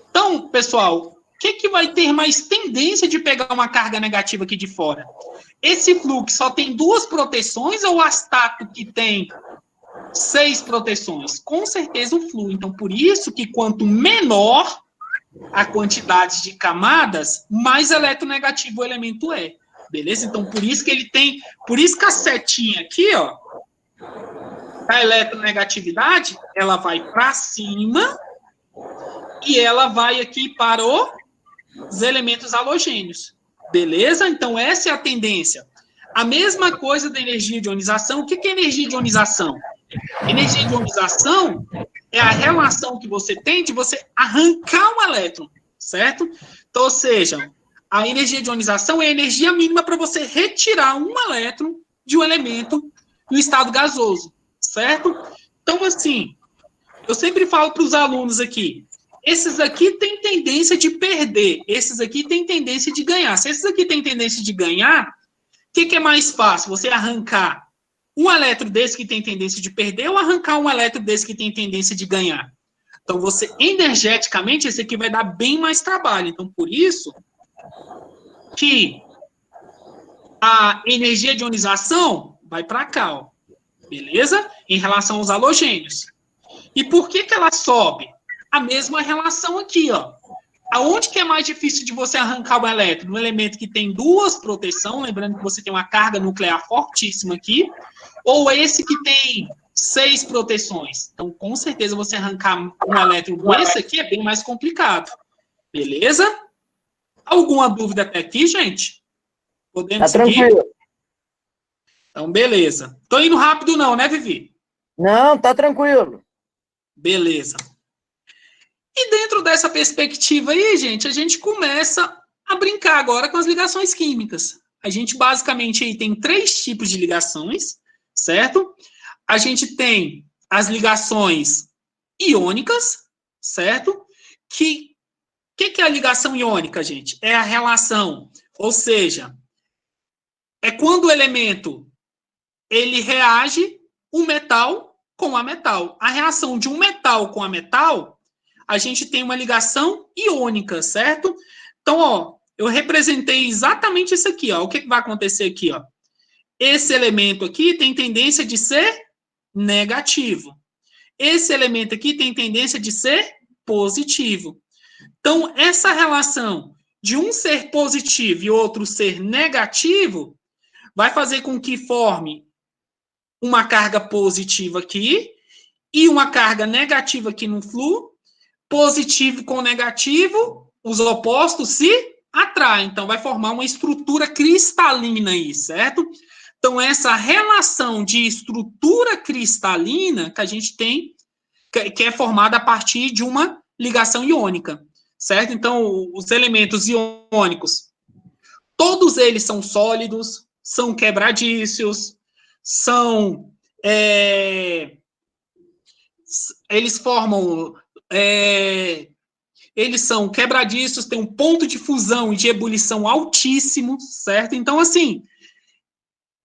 Então, pessoal, o que vai ter mais tendência de pegar uma carga negativa aqui de fora? Esse flúor que só tem 2 proteções ou o astato que tem 6 proteções? Com certeza o flúor. Então, por isso que quanto menor a quantidade de camadas, mais eletronegativo o elemento é. Beleza? Então, por isso que ele tem... Por isso que a setinha aqui, ó, A eletronegatividade, ela vai para cima e ela vai aqui para os elementos halogênios. Beleza? Então, essa é a tendência. A mesma coisa da energia de ionização. O que é energia de ionização? Energia de ionização é a relação que você tem de você arrancar um elétron, certo? Então, ou seja, a energia de ionização é a energia mínima para você retirar um elétron de um elemento no estado gasoso, certo? Então, assim, eu sempre falo para os alunos aqui, esses aqui têm tendência de perder, esses aqui têm tendência de ganhar. Se esses aqui têm tendência de ganhar, o que é mais fácil? Você arrancar um elétron desse que tem tendência de perder ou arrancar um elétron desse que tem tendência de ganhar? Então, você, energeticamente, esse aqui vai dar bem mais trabalho. Então, por isso que a energia de ionização vai para cá, ó. Beleza? Em relação aos halogênios. E por que ela sobe? A mesma relação aqui, ó. Aonde que é mais difícil de você arrancar o elétron? No elemento que tem duas proteções, lembrando que você tem uma carga nuclear fortíssima aqui, ou esse que tem 6 proteções. Então, com certeza, você arrancar um elétron desse aqui é bem mais complicado. Beleza? Alguma dúvida até aqui, gente? Podemos seguir? Tranquilo. Então, beleza. Tô indo rápido não, né, Vivi? Não, tá tranquilo. Beleza. E dentro dessa perspectiva aí, gente, a gente começa a brincar agora com as ligações químicas. A gente basicamente aí tem 3 tipos de ligações, certo? A gente tem as ligações iônicas, certo? Que é a ligação iônica, gente? É a relação, ou seja, é quando o elemento ele reage um metal com a metal. A reação de um metal com a metal, a gente tem uma ligação iônica, certo? Então, ó, eu representei exatamente isso aqui, ó. O que vai acontecer aqui, ó? Esse elemento aqui tem tendência de ser negativo. Esse elemento aqui tem tendência de ser positivo. Então, essa relação de um ser positivo e outro ser negativo vai fazer com que forme uma carga positiva aqui e uma carga negativa aqui no fluxo. Positivo com negativo, os opostos se atraem. Então, vai formar uma estrutura cristalina aí, certo? Então, essa relação de estrutura cristalina que a gente tem, que é formada a partir de uma ligação iônica, certo? Então, os elementos iônicos, todos eles são sólidos, são quebradiços, são... eles formam... eles são quebradiços, têm um ponto de fusão e de ebulição altíssimo, certo? Então, assim,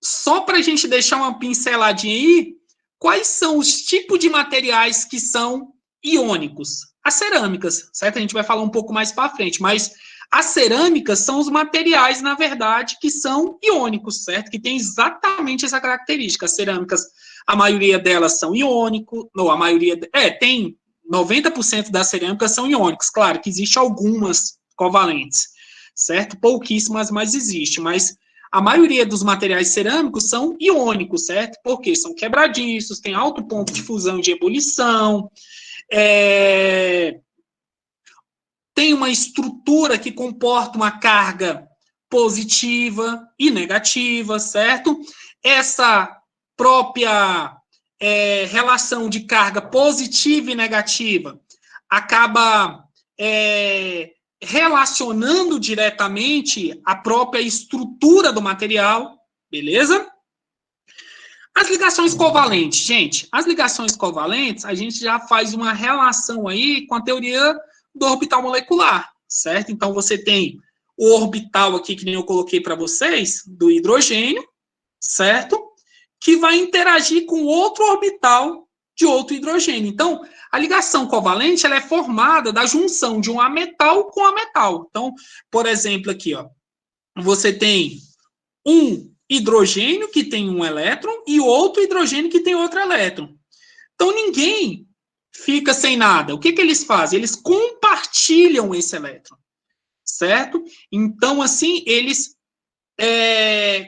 só para a gente deixar uma pinceladinha aí, quais são os tipos de materiais que são iônicos? As cerâmicas, certo? A gente vai falar um pouco mais para frente, mas as cerâmicas são os materiais, na verdade, que são iônicos, certo? Que tem exatamente essa característica. As cerâmicas, a maioria delas são iônicos, ou a maioria... tem 90% das cerâmicas são iônicos. Claro que existem algumas covalentes, certo? Pouquíssimas, mas existe. Mas a maioria dos materiais cerâmicos são iônicos, certo? Porque são quebradiços, tem alto ponto de fusão e de ebulição, tem uma estrutura que comporta uma carga positiva e negativa, certo? Essa própria relação de carga positiva e negativa acaba relacionando diretamente a própria estrutura do material, beleza? As ligações covalentes, gente, as ligações covalentes, a gente já faz uma relação aí com a teoria do orbital molecular, certo? Então, você tem o orbital aqui, que nem eu coloquei para vocês, do hidrogênio, certo? Que vai interagir com outro orbital de outro hidrogênio. Então, a ligação covalente, ela é formada da junção de um ametal com ametal. Então, por exemplo, aqui, ó, você tem um hidrogênio que tem um elétron e outro hidrogênio que tem outro elétron. Então, ninguém fica sem nada. O que eles fazem? Eles compartilham esse elétron, certo? Então, assim, eles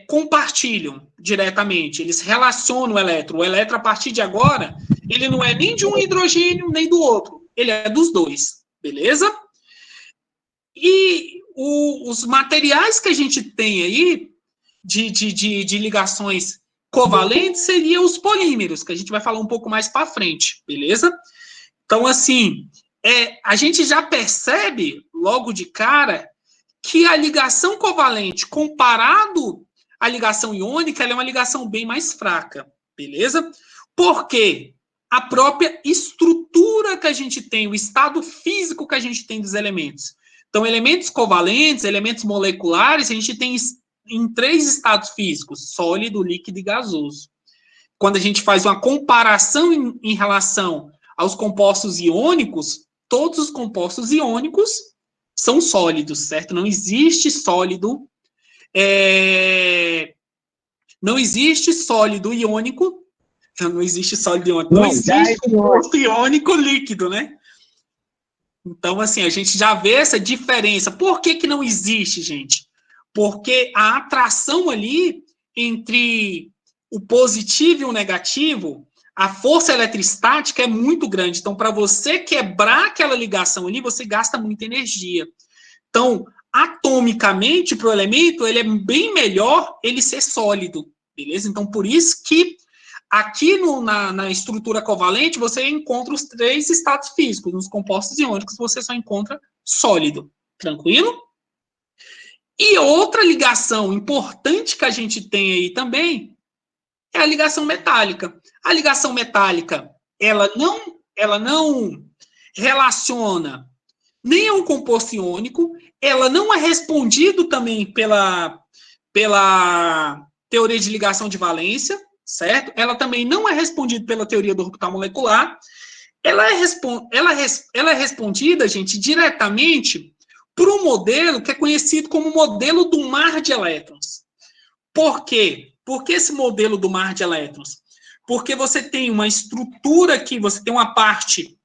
compartilham diretamente, eles relacionam o elétron. O elétron, a partir de agora, ele não é nem de um hidrogênio, nem do outro. Ele é dos dois, beleza? E os materiais que a gente tem aí, de ligações covalentes, seriam os polímeros, que a gente vai falar um pouco mais para frente, beleza? Então, assim, a gente já percebe, logo de cara, que a ligação covalente, comparado à ligação iônica, ela é uma ligação bem mais fraca, beleza? Por quê? A própria estrutura que a gente tem, o estado físico que a gente tem dos elementos. Então, elementos covalentes, elementos moleculares, a gente tem em 3 estados físicos, sólido, líquido e gasoso. Quando a gente faz uma comparação em relação aos compostos iônicos, todos os compostos iônicos são sólidos, certo? Não existe sólido, não existe sólido iônico, não existe sólido iônico, não existe composto iônico líquido, né? Então, assim, a gente já vê essa diferença. Por que não existe, gente? Porque a atração ali entre o positivo e o negativo, a força eletrostática é muito grande. Então, para você quebrar aquela ligação ali, você gasta muita energia. Então, atomicamente, para o elemento, ele é bem melhor ele ser sólido, beleza? Então, por isso que aqui na estrutura covalente, você encontra os 3 estados físicos. Nos compostos iônicos, você só encontra sólido. Tranquilo? E outra ligação importante que a gente tem aí também é a ligação metálica. A ligação metálica, ela não relaciona nem a um composto iônico, ela não é respondido também pela teoria de ligação de valência, certo? Ela também não é respondida pela teoria do orbital molecular. Ela é respondida, gente, diretamente por um modelo que é conhecido como modelo do mar de elétrons. Por quê? Por que esse modelo do mar de elétrons? Porque você tem uma estrutura aqui, você tem uma parte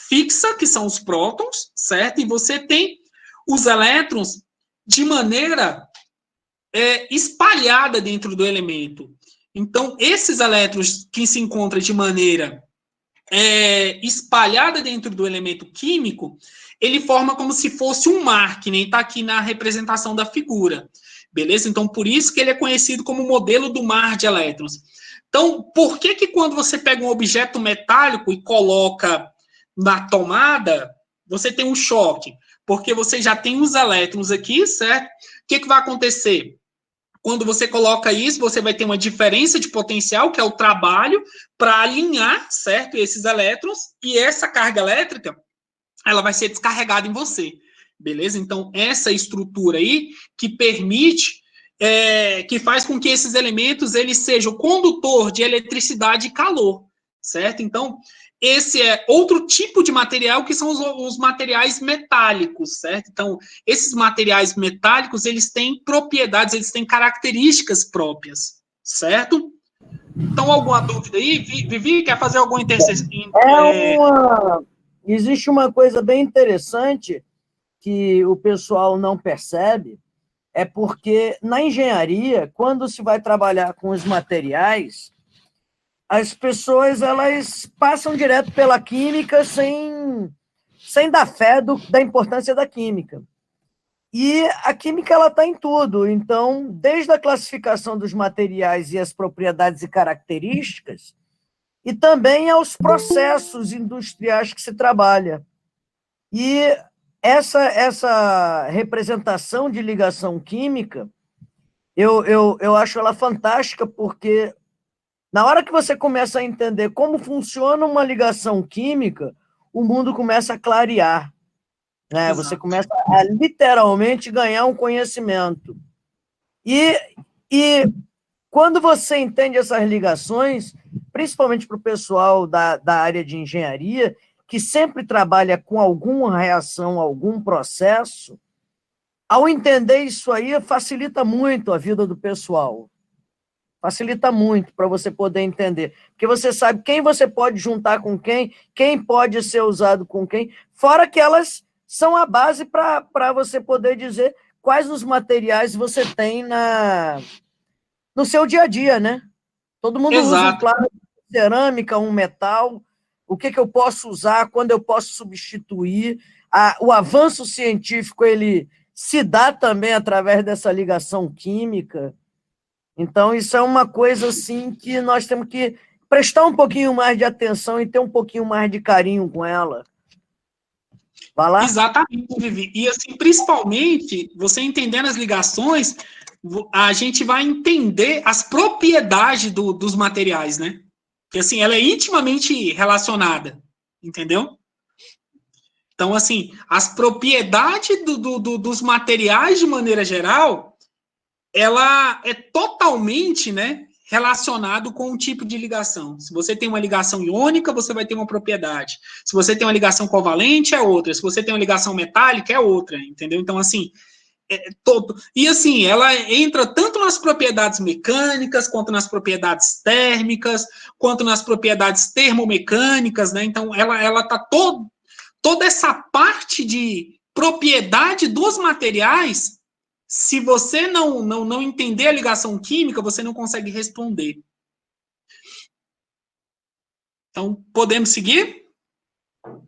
fixa, que são os prótons, certo? E você tem os elétrons de maneira espalhada dentro do elemento. Então, esses elétrons que se encontram de maneira espalhada dentro do elemento químico, ele forma como se fosse um mar, que nem está aqui na representação da figura. Beleza? Então, por isso que ele é conhecido como modelo do mar de elétrons. Então, por que quando você pega um objeto metálico e coloca na tomada, você tem um choque? Porque você já tem os elétrons aqui, certo? O que vai acontecer? Quando você coloca isso, você vai ter uma diferença de potencial, que é o trabalho, para alinhar, certo, esses elétrons, e essa carga elétrica, ela vai ser descarregada em você, beleza? Então, essa estrutura aí, que permite, que faz com que esses elementos, eles sejam condutor de eletricidade e calor, certo? Então, esse é outro tipo de material, que são os materiais metálicos, certo? Então, esses materiais metálicos, eles têm propriedades, eles têm características próprias, certo? Então, alguma dúvida aí? Vivi, quer fazer alguma interseção? Existe uma coisa bem interessante que o pessoal não percebe, é porque na engenharia, quando se vai trabalhar com os materiais, as pessoas elas passam direto pela química sem dar fé da importância da química. E a química ela está em tudo. Então, desde a classificação dos materiais e as propriedades e características, e também aos processos industriais que se trabalha. E essa representação de ligação química, eu acho ela fantástica, porque na hora que você começa a entender como funciona uma ligação química, o mundo começa a clarear, né? Você começa a literalmente ganhar um conhecimento. E quando você entende essas ligações, principalmente para o pessoal da área de engenharia, que sempre trabalha com alguma reação, algum processo, ao entender isso aí, facilita muito a vida do pessoal. Facilita muito para você poder entender. Porque você sabe quem você pode juntar com quem pode ser usado com quem, fora que elas são a base para você poder dizer quais os materiais você tem no seu dia a dia, né? Todo mundo usa um Exato. plástico, cerâmica, um metal. O que eu posso usar, quando eu posso substituir? O avanço científico, ele se dá também através dessa ligação química. Então, isso é uma coisa assim que nós temos que prestar um pouquinho mais de atenção e ter um pouquinho mais de carinho com ela. Vai lá? Exatamente, Vivi. E assim, principalmente, você entendendo as ligações, a gente vai entender as propriedades dos materiais, né? Porque assim, ela é intimamente relacionada, entendeu? Então, assim, as propriedades dos materiais, de maneira geral, ela é totalmente, né, relacionado com o tipo de ligação. Se você tem uma ligação iônica, você vai ter uma propriedade. Se você tem uma ligação covalente, é outra. Se você tem uma ligação metálica, é outra, entendeu? Então, assim, todo. E assim, ela entra tanto nas propriedades mecânicas, quanto nas propriedades térmicas, quanto nas propriedades termomecânicas, né? Então, ela tá toda essa parte de propriedade dos materiais, se você não entender a ligação química, você não consegue responder. Então, podemos seguir?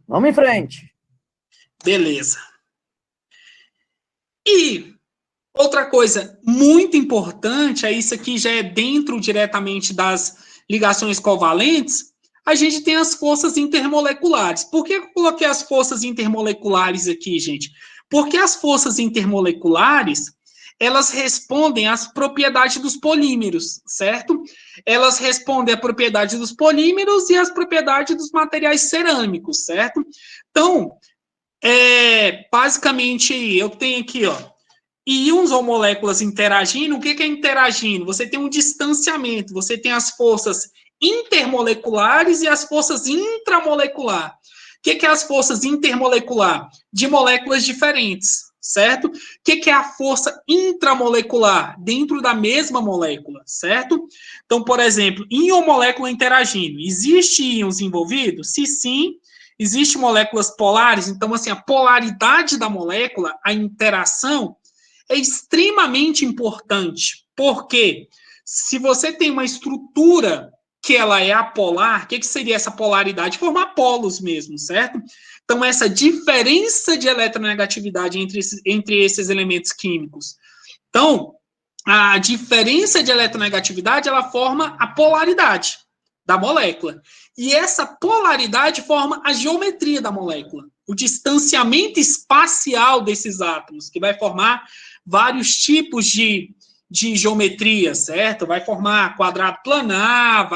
Vamos em frente. Beleza. E outra coisa muito importante, é isso aqui já é dentro diretamente das ligações covalentes, a gente tem as forças intermoleculares. Por que eu coloquei as forças intermoleculares aqui, gente? Porque as forças intermoleculares, elas respondem às propriedades dos polímeros, certo? Elas respondem à propriedade dos polímeros e às propriedades dos materiais cerâmicos, certo? Então, basicamente, eu tenho aqui, ó, íons ou moléculas interagindo. O que é interagindo? Você tem um distanciamento, você tem as forças intermoleculares e as forças intramoleculares. O que é as forças intermoleculares? De moléculas diferentes, certo? O que é a força intramolecular? Dentro da mesma molécula, certo? Então, por exemplo, íon molécula interagindo. Existe íons envolvidos? Se sim, existe moléculas polares. Então, assim, a polaridade da molécula, a interação, é extremamente importante, porque se você tem uma estrutura que ela é apolar, o que seria essa polaridade? Formar polos mesmo, certo? Então, essa diferença de eletronegatividade entre esses elementos químicos. Então, a diferença de eletronegatividade, ela forma a polaridade da molécula. E essa polaridade forma a geometria da molécula, o distanciamento espacial desses átomos, que vai formar vários tipos de geometria, certo? Vai formar quadrado planar,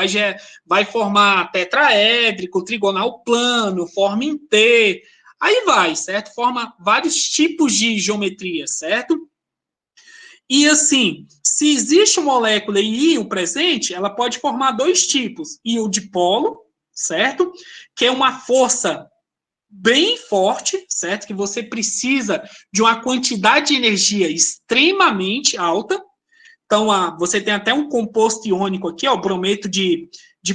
vai formar tetraédrico, trigonal plano, forma em T, aí vai, certo? Forma vários tipos de geometria, certo? E assim, se existe molécula e íon presente, ela pode formar dois tipos: íon dipolo, certo? Que é uma força bem forte, certo? Que você precisa de uma quantidade de energia extremamente alta. Então, você tem até um composto iônico aqui, ó, brometo de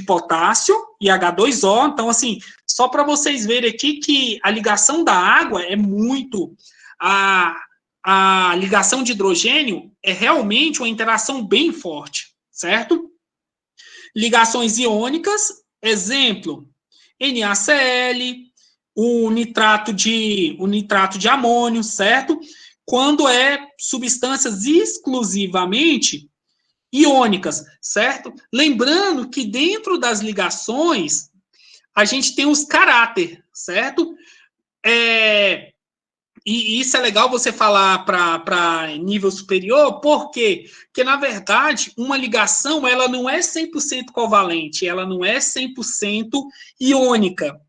potássio e H2O. Então, assim, só para vocês verem aqui que a ligação da água é muito... A ligação de hidrogênio é realmente uma interação bem forte, certo? Ligações iônicas, exemplo, NaCl, o nitrato de amônio, certo? Quando é substâncias exclusivamente iônicas, certo? Lembrando que dentro das ligações, a gente tem os caráter, certo? E isso é legal você falar para nível superior, por quê? Porque, na verdade, uma ligação ela não é 100% covalente, ela não é 100% iônica.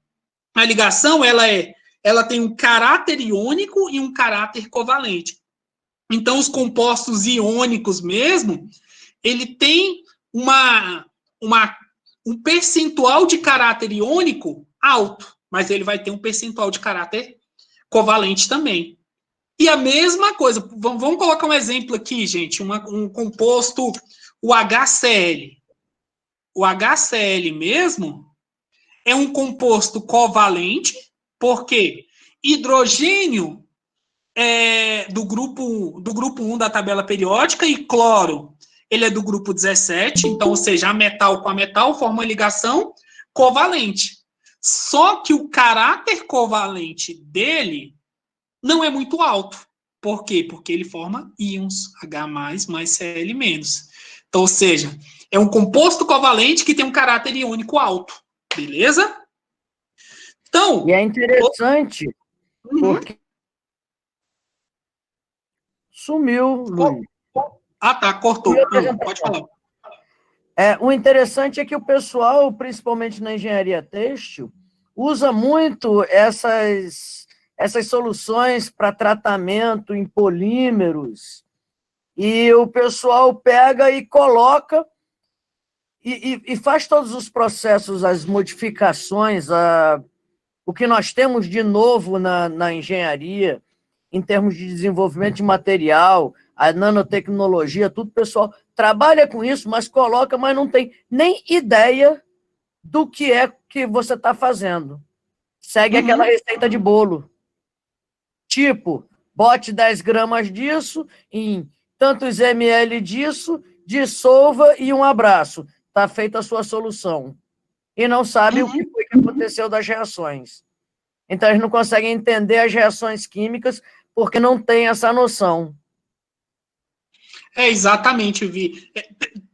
A ligação ela tem um caráter iônico e um caráter covalente. Então, os compostos iônicos mesmo, ele tem um percentual de caráter iônico alto, mas ele vai ter um percentual de caráter covalente também. E a mesma coisa, vamos colocar um exemplo aqui, gente, um composto, o HCl. O HCl mesmo é um composto covalente, porque hidrogênio é do grupo 1 da tabela periódica, e cloro, ele é do grupo 17, então, ou seja, a metal com a metal forma ligação covalente. Só que o caráter covalente dele não é muito alto. Por quê? Porque ele forma íons, H+, mais Cl-. Então, ou seja, é um composto covalente que tem um caráter iônico alto. Beleza? Então... E é interessante, porque... Sumiu, Luiz. Ah, tá, cortou. Pode falar. O interessante é que o pessoal, principalmente na engenharia têxtil, usa muito essas soluções para tratamento em polímeros, e o pessoal pega e coloca e faz todos os processos, as modificações, o que nós temos de novo na engenharia, em termos de desenvolvimento de material, a nanotecnologia, tudo, o pessoal trabalha com isso, mas coloca, mas não tem nem ideia do que é que você está fazendo. Segue aquela receita de bolo. Tipo, bote 10 gramas disso, em tantos ml disso, dissolva e um abraço. Está feita a sua solução. E não sabe o que foi que aconteceu das reações. Então, eles não conseguem entender as reações químicas porque não tem essa noção. Exatamente, Vi.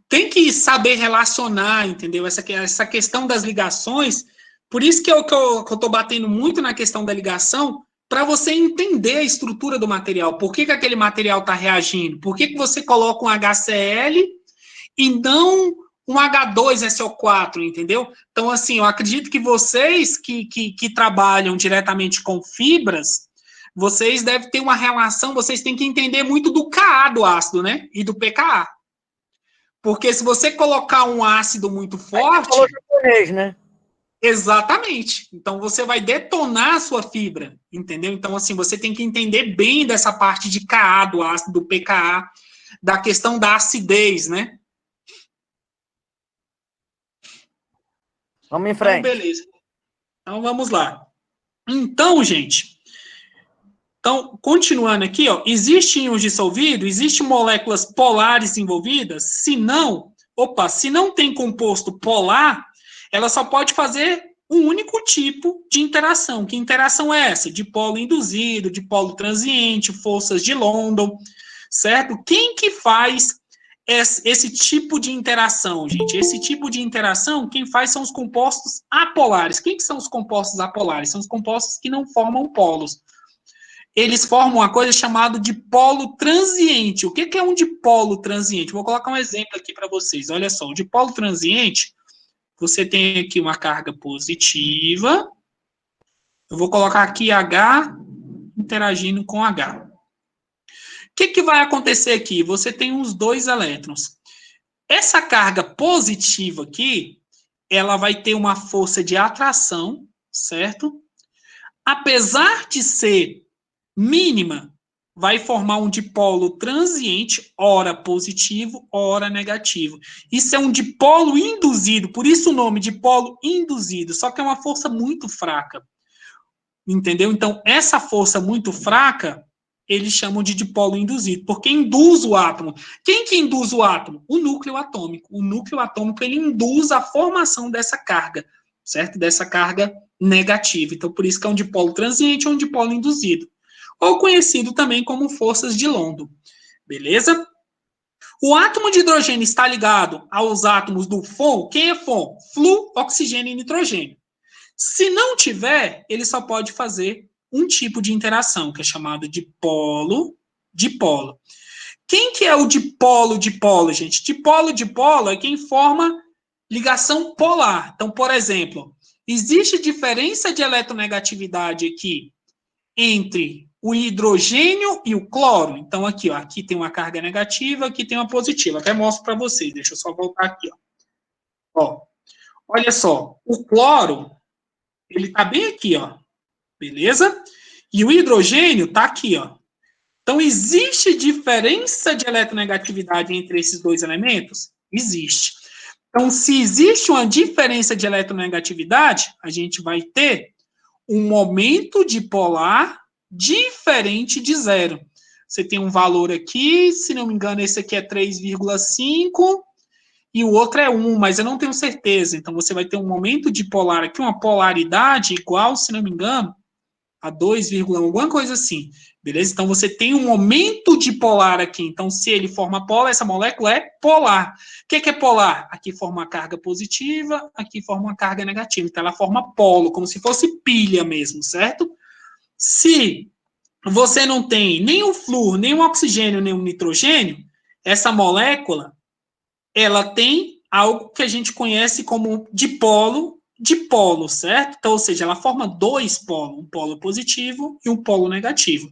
Tem que saber relacionar, entendeu? Essa questão das ligações. Por isso que eu estou batendo muito na questão da ligação, para você entender a estrutura do material. Por que aquele material está reagindo? Por que você coloca um HCl e não um H2SO4, entendeu? Então, assim, eu acredito que vocês que trabalham diretamente com fibras, vocês devem ter uma relação, vocês têm que entender muito do Ka do ácido, né? E do pKa. Porque se você colocar um ácido muito forte... Aí você falou japonês, né? Exatamente. Então, você vai detonar a sua fibra, entendeu? Então, assim, você tem que entender bem dessa parte de Ka do ácido, do pKa, da questão da acidez, né? Vamos em frente. Então, beleza. Então, vamos lá. Então, gente... Então, continuando aqui, ó, existe íons dissolvido? Existem moléculas polares envolvidas? Se não tem composto polar, ela só pode fazer um único tipo de interação. Que interação é essa? Dipolo induzido, dipolo transiente, forças de London, certo? Quem que faz esse tipo de interação, gente? Esse tipo de interação, quem faz são os compostos apolares. Quem que são os compostos apolares? São os compostos que não formam polos. Eles formam uma coisa chamada dipolo transiente. O que é um dipolo transiente? Vou colocar um exemplo aqui para vocês. Olha só, o dipolo transiente, você tem aqui uma carga positiva. Eu vou colocar aqui H interagindo com H. O que vai acontecer aqui? Você tem uns 2 elétrons. Essa carga positiva aqui, ela vai ter uma força de atração, certo? Apesar de ser mínima, vai formar um dipolo transiente, ora positivo, ora negativo. Isso é um dipolo induzido, por isso o nome dipolo induzido, só que é uma força muito fraca. Entendeu? Então, essa força muito fraca, eles chamam de dipolo induzido, porque induz o átomo. Quem que induz o átomo? O núcleo atômico. O núcleo atômico, ele induz a formação dessa carga, certo? Dessa carga negativa. Então, por isso que é um dipolo transiente ou um dipolo induzido, ou conhecido também como forças de London. Beleza? O átomo de hidrogênio está ligado aos átomos do FON. Quem é FON? Flu, oxigênio e nitrogênio. Se não tiver, ele só pode fazer um tipo de interação, que é chamado de polo-dipolo. Quem que é o dipolo-dipolo, gente? Dipolo-dipolo é quem forma ligação polar. Então, por exemplo, existe diferença de eletronegatividade aqui entre o hidrogênio e o cloro. Então, aqui, ó, aqui tem uma carga negativa, aqui tem uma positiva. Até mostro para vocês. Deixa eu só voltar aqui, ó. Olha só, o cloro, ele tá bem aqui, ó. Beleza? E o hidrogênio tá aqui, ó. Então, existe diferença de eletronegatividade entre esses 2 elementos? Existe. Então, se existe uma diferença de eletronegatividade, a gente vai ter um momento dipolar diferente de zero. Você tem um valor aqui, se não me engano, esse aqui é 3,5 e o outro é 1, mas eu não tenho certeza. Então, você vai ter um momento dipolar aqui, uma polaridade igual, se não me engano, a 2,1, alguma coisa assim. Beleza? Então, você tem um momento dipolar aqui. Então, se ele forma polo, essa molécula é polar. O que é polar? Aqui forma uma carga positiva, aqui forma uma carga negativa. Então, ela forma polo, como se fosse pilha mesmo, certo? Se você não tem nem o flúor, nem o oxigênio, nem o nitrogênio, essa molécula, ela tem algo que a gente conhece como dipolo, certo? Então, ou seja, ela forma dois polos, um polo positivo e um polo negativo.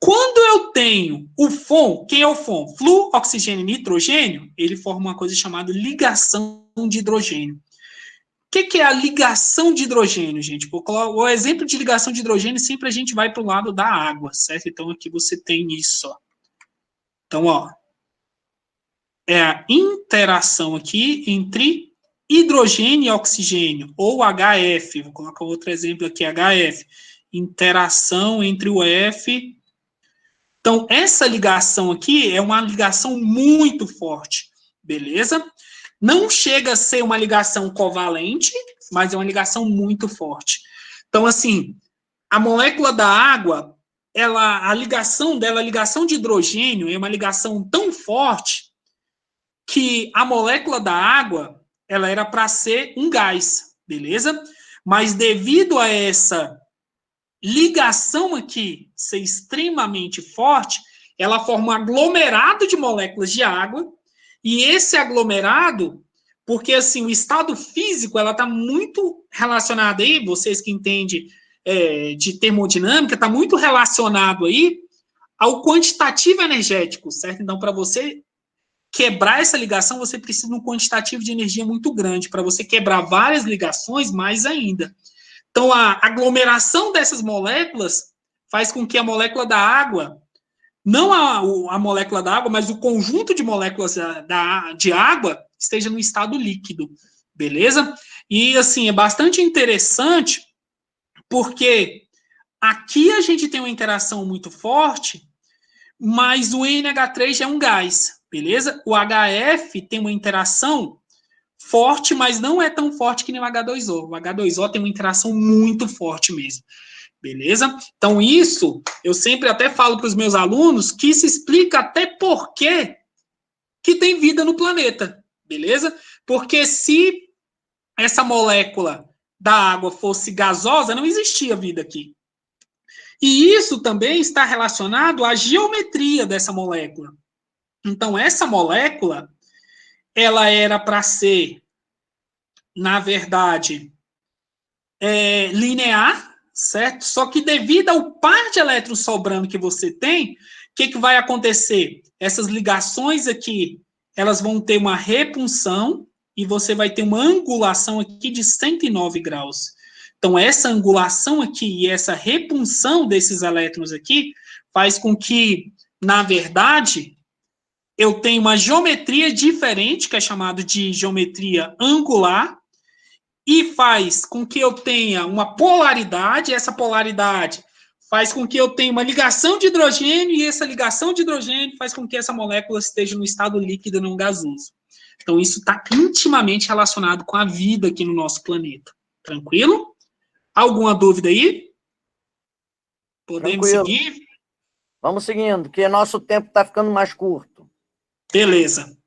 Quando eu tenho o FON, quem é o FON? Flúor, oxigênio e nitrogênio, ele forma uma coisa chamada ligação de hidrogênio. O que é a ligação de hidrogênio, gente? O exemplo de ligação de hidrogênio sempre a gente vai para o lado da água, certo? Então, aqui você tem isso, ó. Então, ó, é a interação aqui entre hidrogênio e oxigênio, ou HF. Vou colocar outro exemplo aqui, HF. Interação entre o F. Então, essa ligação aqui é uma ligação muito forte, beleza? Não chega a ser uma ligação covalente, mas é uma ligação muito forte. Então, assim, a molécula da água, a ligação dela, a ligação de hidrogênio, é uma ligação tão forte que a molécula da água, ela era para ser um gás, beleza? Mas devido a essa ligação aqui ser extremamente forte, ela forma um aglomerado de moléculas de água, e esse aglomerado, porque assim, o estado físico, ela está muito relacionada aí, vocês que entendem de termodinâmica, está muito relacionado aí ao quantitativo energético, certo? Então, para você quebrar essa ligação, você precisa de um quantitativo de energia muito grande. Para você quebrar várias ligações, mais ainda. Então, a aglomeração dessas moléculas faz com que a molécula da água, não a molécula da água, mas o conjunto de moléculas de água esteja no estado líquido, beleza? E, assim, é bastante interessante, porque aqui a gente tem uma interação muito forte, mas o NH3 já é um gás, beleza? O HF tem uma interação forte, mas não é tão forte que nem o H2O. O H2O tem uma interação muito forte mesmo, beleza? Então, isso, eu sempre até falo para os meus alunos que isso explica até por que tem vida no planeta, beleza? Porque se essa molécula da água fosse gasosa, não existia vida aqui. E isso também está relacionado à geometria dessa molécula. Então, essa molécula, ela era para ser, na verdade, linear, certo? Só que devido ao par de elétrons sobrando que você tem, o que vai acontecer? Essas ligações aqui, elas vão ter uma repulsão e você vai ter uma angulação aqui de 109 graus. Então, essa angulação aqui e essa repulsão desses elétrons aqui faz com que, na verdade, eu tenha uma geometria diferente, que é chamada de geometria angular, e faz com que eu tenha uma polaridade, essa polaridade faz com que eu tenha uma ligação de hidrogênio, e essa ligação de hidrogênio faz com que essa molécula esteja no estado líquido e não gasoso. Então, isso está intimamente relacionado com a vida aqui no nosso planeta. Tranquilo? Alguma dúvida aí? Podemos seguir? Vamos seguindo, que nosso tempo está ficando mais curto. Beleza.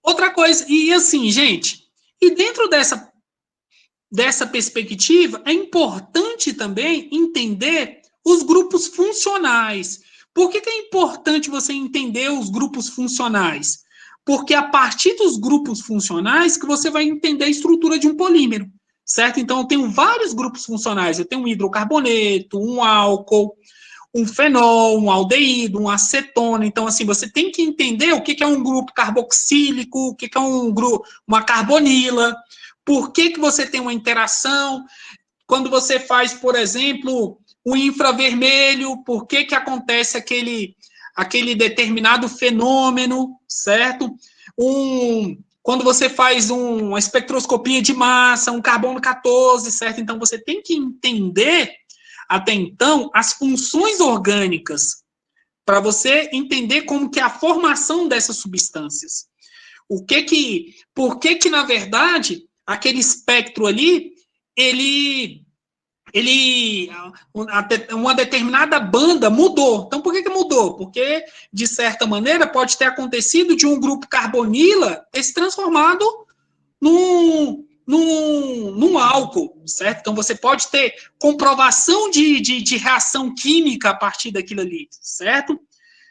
Outra coisa, e assim, gente, e dentro dessa perspectiva, é importante também entender os grupos funcionais. Por que é importante você entender os grupos funcionais? Porque a partir dos grupos funcionais que você vai entender a estrutura de um polímero, certo? Então, eu tenho vários grupos funcionais. Eu tenho um hidrocarboneto, um álcool, um fenol, um aldeído, um acetona. Então, assim, você tem que entender o que é um grupo carboxílico, o que é uma carbonila, por que você tem uma interação, quando você faz, por exemplo, o infravermelho, por que acontece aquele determinado fenômeno, certo? Quando você faz uma espectroscopia de massa, um carbono 14, certo? Então, você tem que entender até então as funções orgânicas, para você entender como que é a formação dessas substâncias. Por que, na verdade, aquele espectro ali, uma determinada banda mudou. Então, por que mudou? Porque, de certa maneira, pode ter acontecido de um grupo carbonila ter se transformado num álcool, certo? Então, você pode ter comprovação de reação química a partir daquilo ali, certo?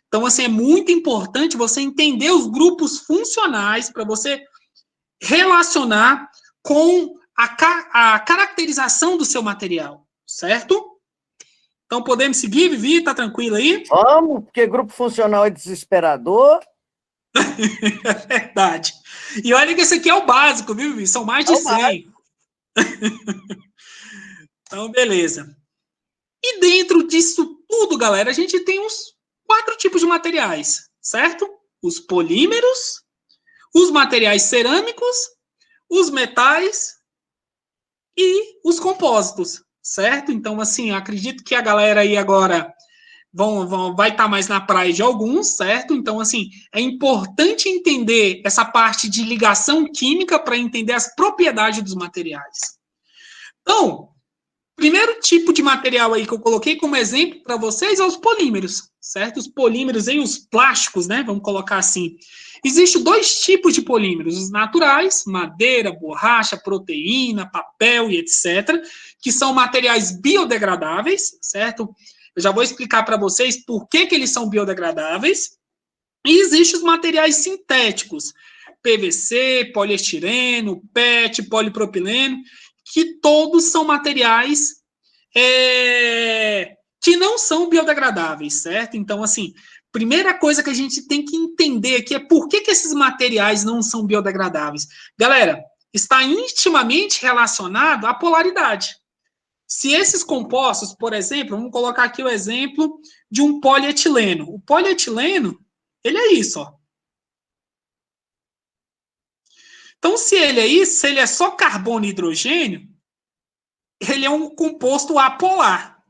Então, assim, é muito importante você entender os grupos funcionais para você relacionar com a caracterização do seu material, certo? Então, podemos seguir, Vivi? Tá tranquilo aí? Vamos, porque grupo funcional é desesperador. É verdade. E olha que esse aqui é o básico, viu, Vivi? São mais de 100. Então, beleza. E dentro disso tudo, galera, a gente tem uns 4 tipos de materiais, certo? Os polímeros, os materiais cerâmicos, os metais e os compósitos, certo? Então, assim, acredito que a galera aí agora vai estar mais na praia de alguns, certo? Então, assim, é importante entender essa parte de ligação química para entender as propriedades dos materiais. Então, primeiro tipo de material aí que eu coloquei como exemplo para vocês é os polímeros, certo? Os polímeros aí, os plásticos, né? Vamos colocar assim. Existem 2 tipos de polímeros, os naturais, madeira, borracha, proteína, papel e etc., que são materiais biodegradáveis, certo? Eu já vou explicar para vocês por que eles são biodegradáveis. E existem os materiais sintéticos, PVC, poliestireno, PET, polipropileno, que todos são materiais que não são biodegradáveis, certo? Então, assim, primeira coisa que a gente tem que entender aqui é por que esses materiais não são biodegradáveis. Galera, está intimamente relacionado à polaridade. Se esses compostos, por exemplo, vamos colocar aqui o exemplo de um polietileno. O polietileno, ele é isso, ó. Então, se ele é só carbono e hidrogênio, ele é um composto apolar.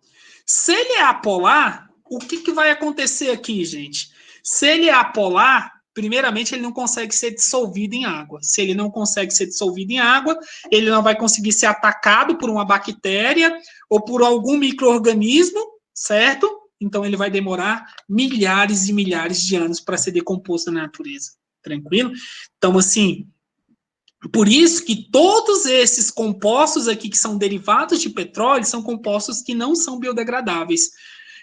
Se ele é apolar, o que vai acontecer aqui, gente? Se ele é apolar, primeiramente, ele não consegue ser dissolvido em água. Se ele não consegue ser dissolvido em água, ele não vai conseguir ser atacado por uma bactéria ou por algum micro-organismo, certo? Então, ele vai demorar milhares e milhares de anos para ser decomposto na natureza. Tranquilo? Então, assim, por isso que todos esses compostos aqui que são derivados de petróleo são compostos que não são biodegradáveis.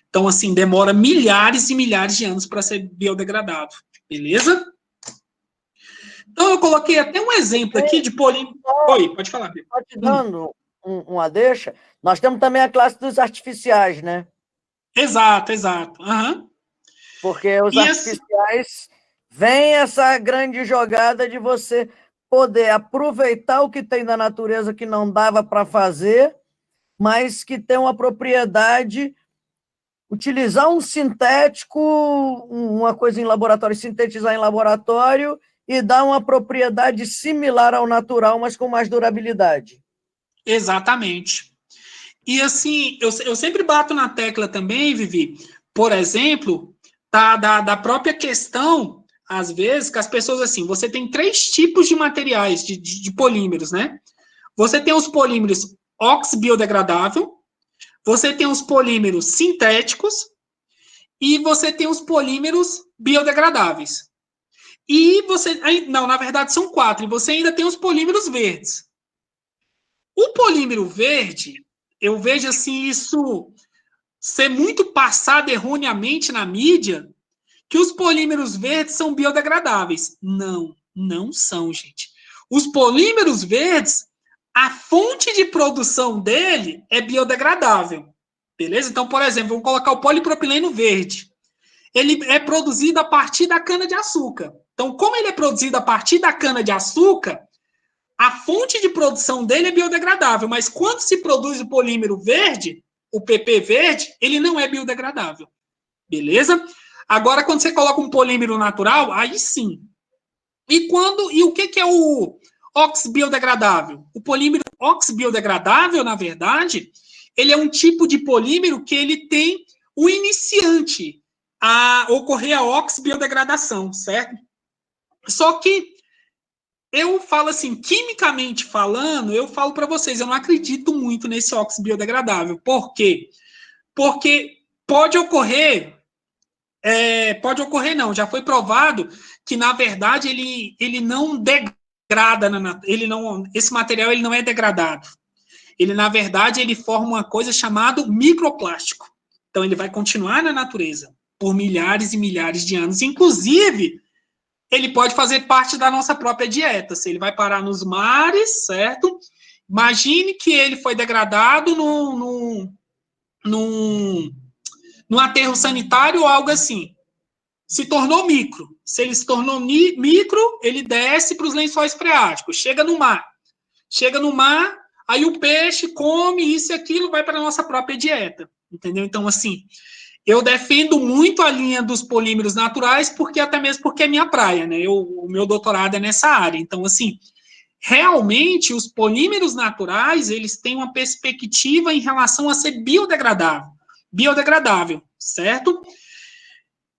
Então, assim, demora milhares e milhares de anos para ser biodegradado. Beleza? Então, eu coloquei até um exemplo aqui de polímero. Oi, pode falar. Só te dando uma deixa, nós temos também a classe dos artificiais, né? Exato, exato. Uhum. Porque os artificiais vem essa grande jogada de você poder aproveitar o que tem da natureza que não dava para fazer, mas que tem uma propriedade, utilizar um sintético, uma coisa em laboratório, sintetizar em laboratório e dar uma propriedade similar ao natural, mas com mais durabilidade. Exatamente. E assim, eu sempre bato na tecla também, Vivi, por exemplo, da própria questão, às vezes, que as pessoas, assim, você tem 3 tipos de materiais, de polímeros, né? Você tem os polímeros oxibiodegradável, você tem os polímeros sintéticos e você tem os polímeros biodegradáveis. E você, não, na verdade são 4, e você ainda tem os polímeros verdes. O polímero verde, eu vejo assim isso ser muito passado erroneamente na mídia, que os polímeros verdes são biodegradáveis. Não, não são, gente. Os polímeros verdes, a fonte de produção dele é biodegradável. Beleza? Então, por exemplo, vamos colocar o polipropileno verde. Ele é produzido a partir da cana-de-açúcar. Então, como ele é produzido a partir da cana-de-açúcar, a fonte de produção dele é biodegradável, mas quando se produz o polímero verde, o PP verde, ele não é biodegradável. Beleza? Agora, quando você coloca um polímero natural, aí sim. E o que é o oxibiodegradável? O polímero oxibiodegradável, na verdade, ele é um tipo de polímero que ele tem o iniciante a ocorrer a oxibiodegradação, certo? Só que eu falo assim, quimicamente falando, eu falo para vocês, eu não acredito muito nesse óxido biodegradável. Por quê? Porque pode ocorrer não, já foi provado que, na verdade, ele não degrada, esse material ele não é degradado. Ele, na verdade, ele forma uma coisa chamada microplástico. Então, ele vai continuar na natureza por milhares e milhares de anos. Inclusive, ele pode fazer parte da nossa própria dieta. Se ele vai parar nos mares, certo? Imagine que ele foi degradado num aterro sanitário ou algo assim. Se tornou micro. Se ele se tornou micro, ele desce para os lençóis freáticos. Chega no mar. Aí o peixe come isso e aquilo, vai para a nossa própria dieta. Entendeu? Então, assim, eu defendo muito a linha dos polímeros naturais, até mesmo porque é minha praia, né? O meu doutorado é nessa área. Então, assim, realmente, os polímeros naturais, eles têm uma perspectiva em relação a ser biodegradável, certo?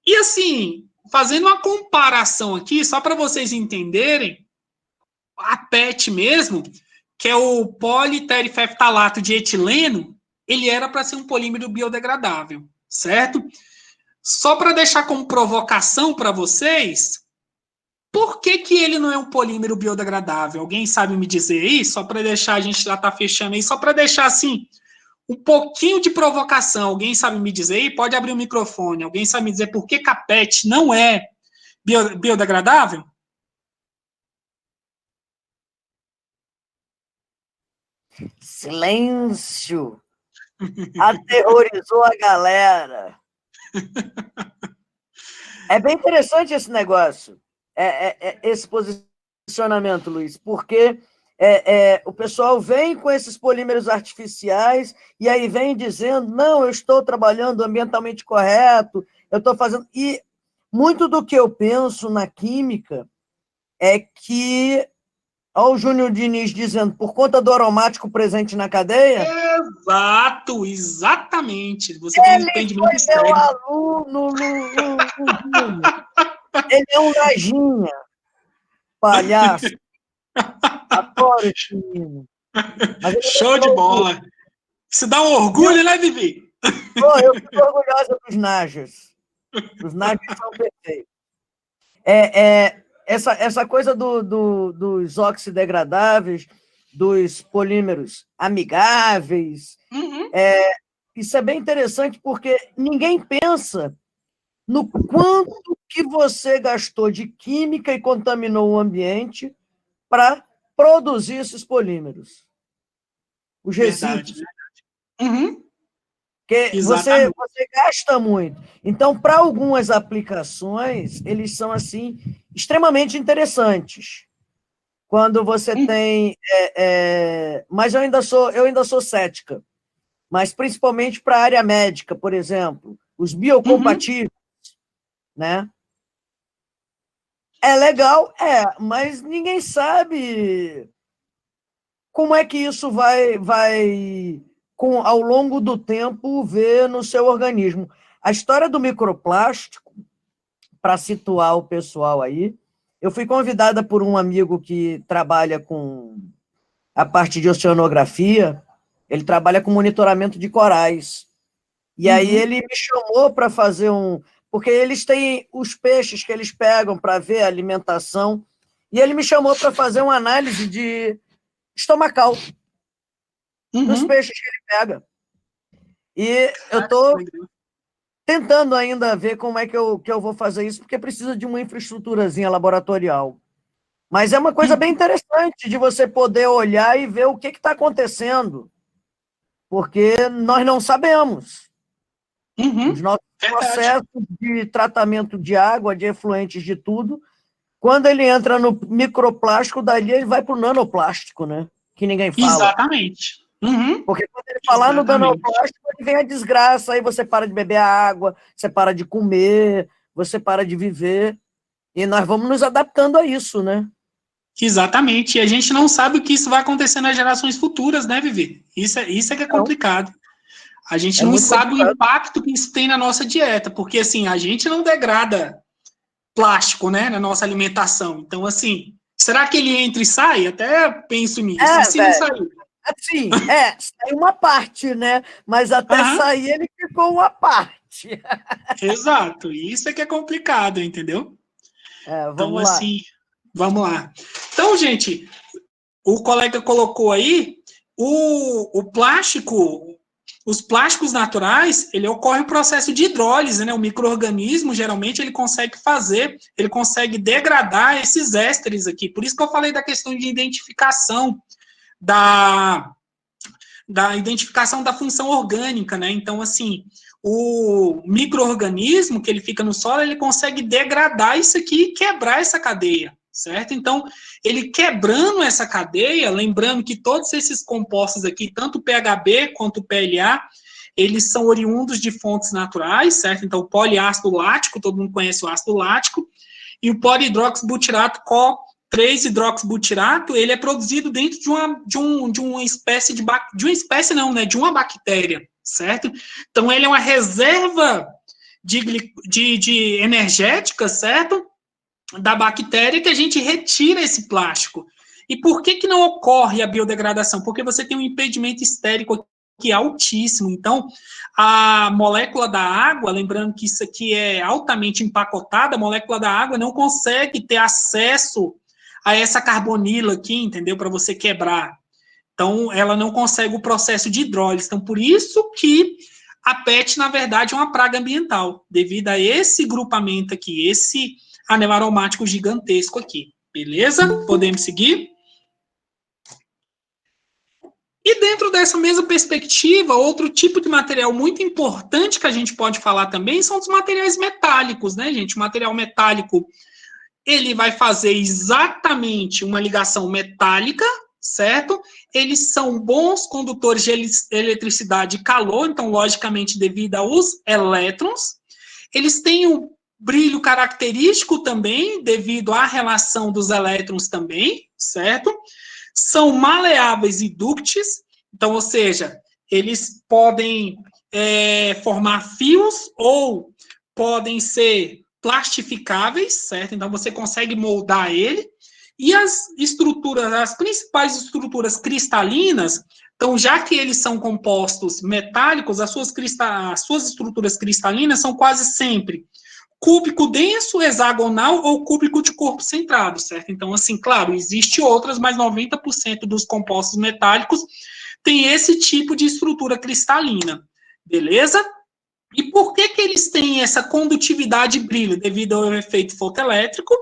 E, assim, fazendo uma comparação aqui, só para vocês entenderem, a PET mesmo, que é o politerifeftalato de etileno, ele era para ser um polímero biodegradável, certo? Só para deixar como provocação para vocês, por que ele não é um polímero biodegradável? Alguém sabe me dizer aí? Só para deixar, a gente já está fechando aí, só para deixar assim, um pouquinho de provocação. Alguém sabe me dizer aí? Pode abrir o microfone. Alguém sabe me dizer por que a PET não é biodegradável? Silêncio! Aterrorizou a galera. É bem interessante esse negócio, esse posicionamento, Luiz, porque o pessoal vem com esses polímeros artificiais e aí vem dizendo, não, eu estou trabalhando ambientalmente correto, eu estou fazendo... E muito do que eu penso na química é que... Olha o Júnior Diniz dizendo, por conta do aromático presente na cadeia... Exato, exatamente. Você tem um entendimento sério. Ele foi meu aluno no Ele é um lajinha, palhaço. Adoro esse menino. Show de bola. Isso dá um orgulho, né, Vivi? Eu fico orgulhosa dos Najas. Os Najas são perfeitos. Essa coisa dos oxidegradáveis, dos polímeros amigáveis, isso é bem interessante porque ninguém pensa no quanto que você gastou de química e contaminou o ambiente para produzir esses polímeros. Os resíduos. Porque você gasta muito. Então, para algumas aplicações, eles são assim extremamente interessantes. Quando você tem... mas eu ainda sou cética. Mas principalmente para a área médica, por exemplo, os biocompatíveis, né? É legal, mas ninguém sabe como é que isso vai ao longo do tempo, ver no seu organismo. A história do microplástico, para situar o pessoal aí, eu fui convidada por um amigo que trabalha com a parte de oceanografia, ele trabalha com monitoramento de corais. E aí ele me chamou para fazer porque eles têm os peixes que eles pegam para ver a alimentação, e ele me chamou para fazer uma análise de estomacal dos peixes que ele pega. E eu estou tentando ainda ver como é que eu vou fazer isso, porque precisa de uma infraestruturazinha laboratorial. Mas é uma coisa bem interessante de você poder olhar e ver o que está acontecendo, porque nós não sabemos. Os nossos processos de tratamento de água, de efluentes, de tudo, quando ele entra no microplástico, dali ele vai para o nanoplástico, né? Que ninguém fala. Exatamente. Porque quando ele falar no nanoplástico, ele vem a desgraça, aí você para de beber a água, você para de comer, você para de viver, e nós vamos nos adaptando a isso, né? Exatamente, e a gente não sabe o que isso vai acontecer nas gerações futuras, né, Vivi? Isso é que é complicado. A gente não sabe o impacto que isso tem na nossa dieta, porque, assim, a gente não degrada plástico, né, na nossa alimentação. Então, assim, será que ele entra e sai? Até penso nisso. E se não sair? Assim, saiu uma parte, né? Mas até sair ele ficou uma parte. Exato. Isso é que é complicado, entendeu? Então, assim, vamos lá. Então, gente, o colega colocou aí o plástico, os plásticos naturais, ele ocorre o processo de hidrólise, né? O micro-organismo, geralmente, ele consegue degradar esses ésteres aqui. Por isso que eu falei da questão de identificação da identificação da função orgânica, né? Então, assim, o micro-organismo que ele fica no solo, ele consegue degradar isso aqui e quebrar essa cadeia, certo? Então, ele quebrando essa cadeia, lembrando que todos esses compostos aqui, tanto o PHB quanto o PLA, eles são oriundos de fontes naturais, certo? Então, o poliácido lático, todo mundo conhece o ácido lático, e o polihidroxibutirato 3-hidroxibutirato, ele é produzido dentro de uma espécie de uma espécie não, né, de uma bactéria, certo? Então ele é uma reserva de energética, certo? Da bactéria que a gente retira esse plástico. E por que não ocorre a biodegradação? Porque você tem um impedimento estérico que é altíssimo. Então, a molécula da água, lembrando que isso aqui é altamente empacotada, a molécula da água não consegue ter acesso a essa carbonila aqui, entendeu? Para você quebrar. Então, ela não consegue o processo de hidrólise. Então, por isso que a PET, na verdade, é uma praga ambiental, devido a esse grupamento aqui, esse anel aromático gigantesco aqui. Beleza? Podemos seguir? E dentro dessa mesma perspectiva, outro tipo de material muito importante que a gente pode falar também são os materiais metálicos, né, gente? O material metálico, ele vai fazer exatamente uma ligação metálica, certo? Eles são bons condutores de eletricidade e calor, então, logicamente, devido aos elétrons. Eles têm um brilho característico também, devido à relação dos elétrons também, certo? São maleáveis e dúcteis, então, ou seja, eles podem formar fios ou podem ser plastificáveis, certo? Então, você consegue moldar ele. E as estruturas, as principais estruturas cristalinas, então, já que eles são compostos metálicos, as suas estruturas cristalinas são quase sempre cúbico denso, hexagonal ou cúbico de corpo centrado, certo? Então, assim, claro, existe outras, mas 90% dos compostos metálicos tem esse tipo de estrutura cristalina, beleza? E por que eles têm essa condutividade e brilho? Devido ao efeito fotoelétrico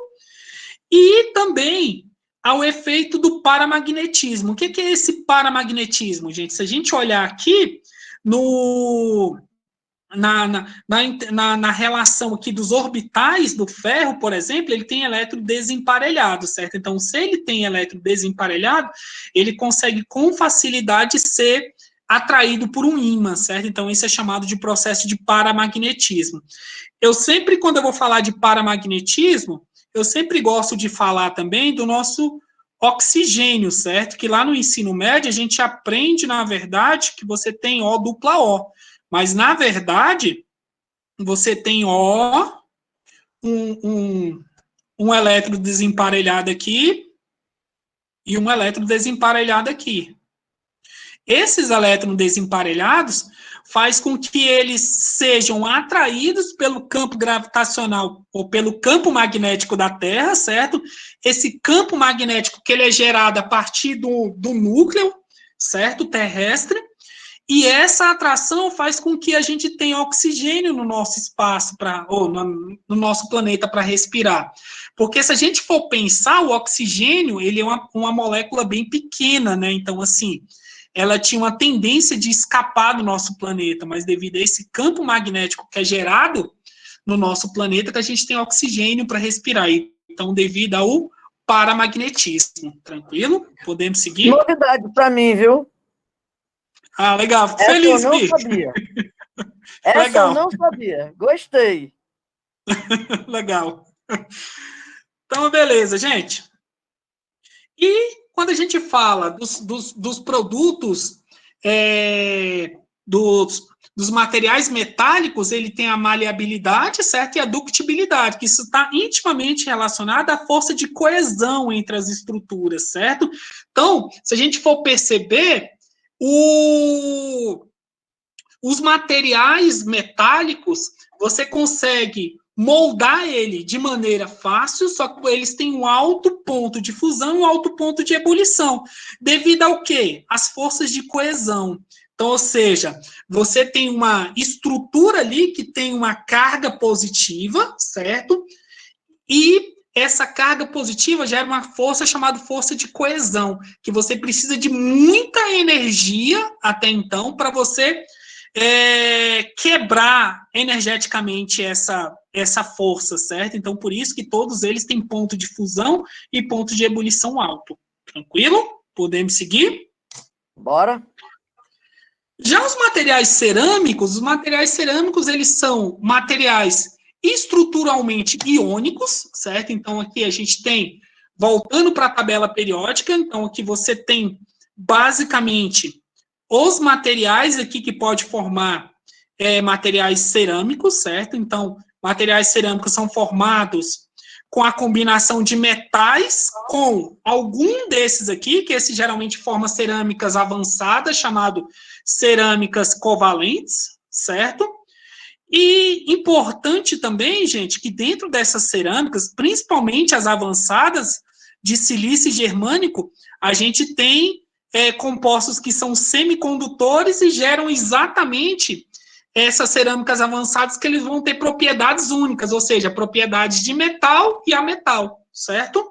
e também ao efeito do paramagnetismo. O que é esse paramagnetismo, gente? Se a gente olhar aqui na relação aqui dos orbitais do ferro, por exemplo, ele tem elétron desemparelhado, certo? Então, se ele tem elétron desemparelhado, ele consegue com facilidade ser atraído por um ímã, certo? Então, isso é chamado de processo de paramagnetismo. Eu sempre, quando eu vou falar de paramagnetismo, eu sempre gosto de falar também do nosso oxigênio, certo? Que lá no ensino médio a gente aprende, na verdade, que você tem O dupla O. Mas, na verdade, você tem um elétron desemparelhado aqui e um elétron desemparelhado aqui. Esses elétrons desemparelhados faz com que eles sejam atraídos pelo campo gravitacional ou pelo campo magnético da Terra, certo? Esse campo magnético que ele é gerado a partir do núcleo, certo? Terrestre. E essa atração faz com que a gente tenha oxigênio no nosso espaço, ou no nosso planeta para respirar. Porque se a gente for pensar, o oxigênio ele é uma molécula bem pequena, né? Então, assim, ela tinha uma tendência de escapar do nosso planeta, mas devido a esse campo magnético que é gerado no nosso planeta, que a gente tem oxigênio para respirar. Então, devido ao paramagnetismo. Tranquilo? Podemos seguir? Novidade para mim, viu? Ah, legal. Fico Essa feliz, eu não Bi. sabia. Essa Legal. eu não sabia. Gostei. Legal. Então, beleza, gente. E quando a gente fala dos produtos, dos materiais metálicos, ele tem a maleabilidade, certo? E a ductibilidade, que isso está intimamente relacionado à força de coesão entre as estruturas, certo? Então, se a gente for perceber, os materiais metálicos, você consegue moldar ele de maneira fácil, só que eles têm um alto ponto de fusão e um alto ponto de ebulição. Devido ao quê? As forças de coesão. Então, ou seja, você tem uma estrutura ali que tem uma carga positiva, certo? E essa carga positiva gera uma força chamada força de coesão, que você precisa de muita energia até então para você quebrar energeticamente essa força, certo? Então, por isso que todos eles têm ponto de fusão e ponto de ebulição alto. Tranquilo? Podemos seguir? Bora. Já os materiais cerâmicos, eles são materiais estruturalmente iônicos, certo? Então, aqui a gente tem, voltando para a tabela periódica, então aqui você tem, basicamente, os materiais aqui que pode formar materiais cerâmicos, certo? Então, materiais cerâmicos são formados com a combinação de metais com algum desses aqui, que esse geralmente forma cerâmicas avançadas, chamado cerâmicas covalentes, certo? E importante também, gente, que dentro dessas cerâmicas, principalmente as avançadas de silício germânico, a gente tem compostos que são semicondutores e geram exatamente essas cerâmicas avançadas que eles vão ter propriedades únicas, ou seja, propriedades de metal e ametal, certo?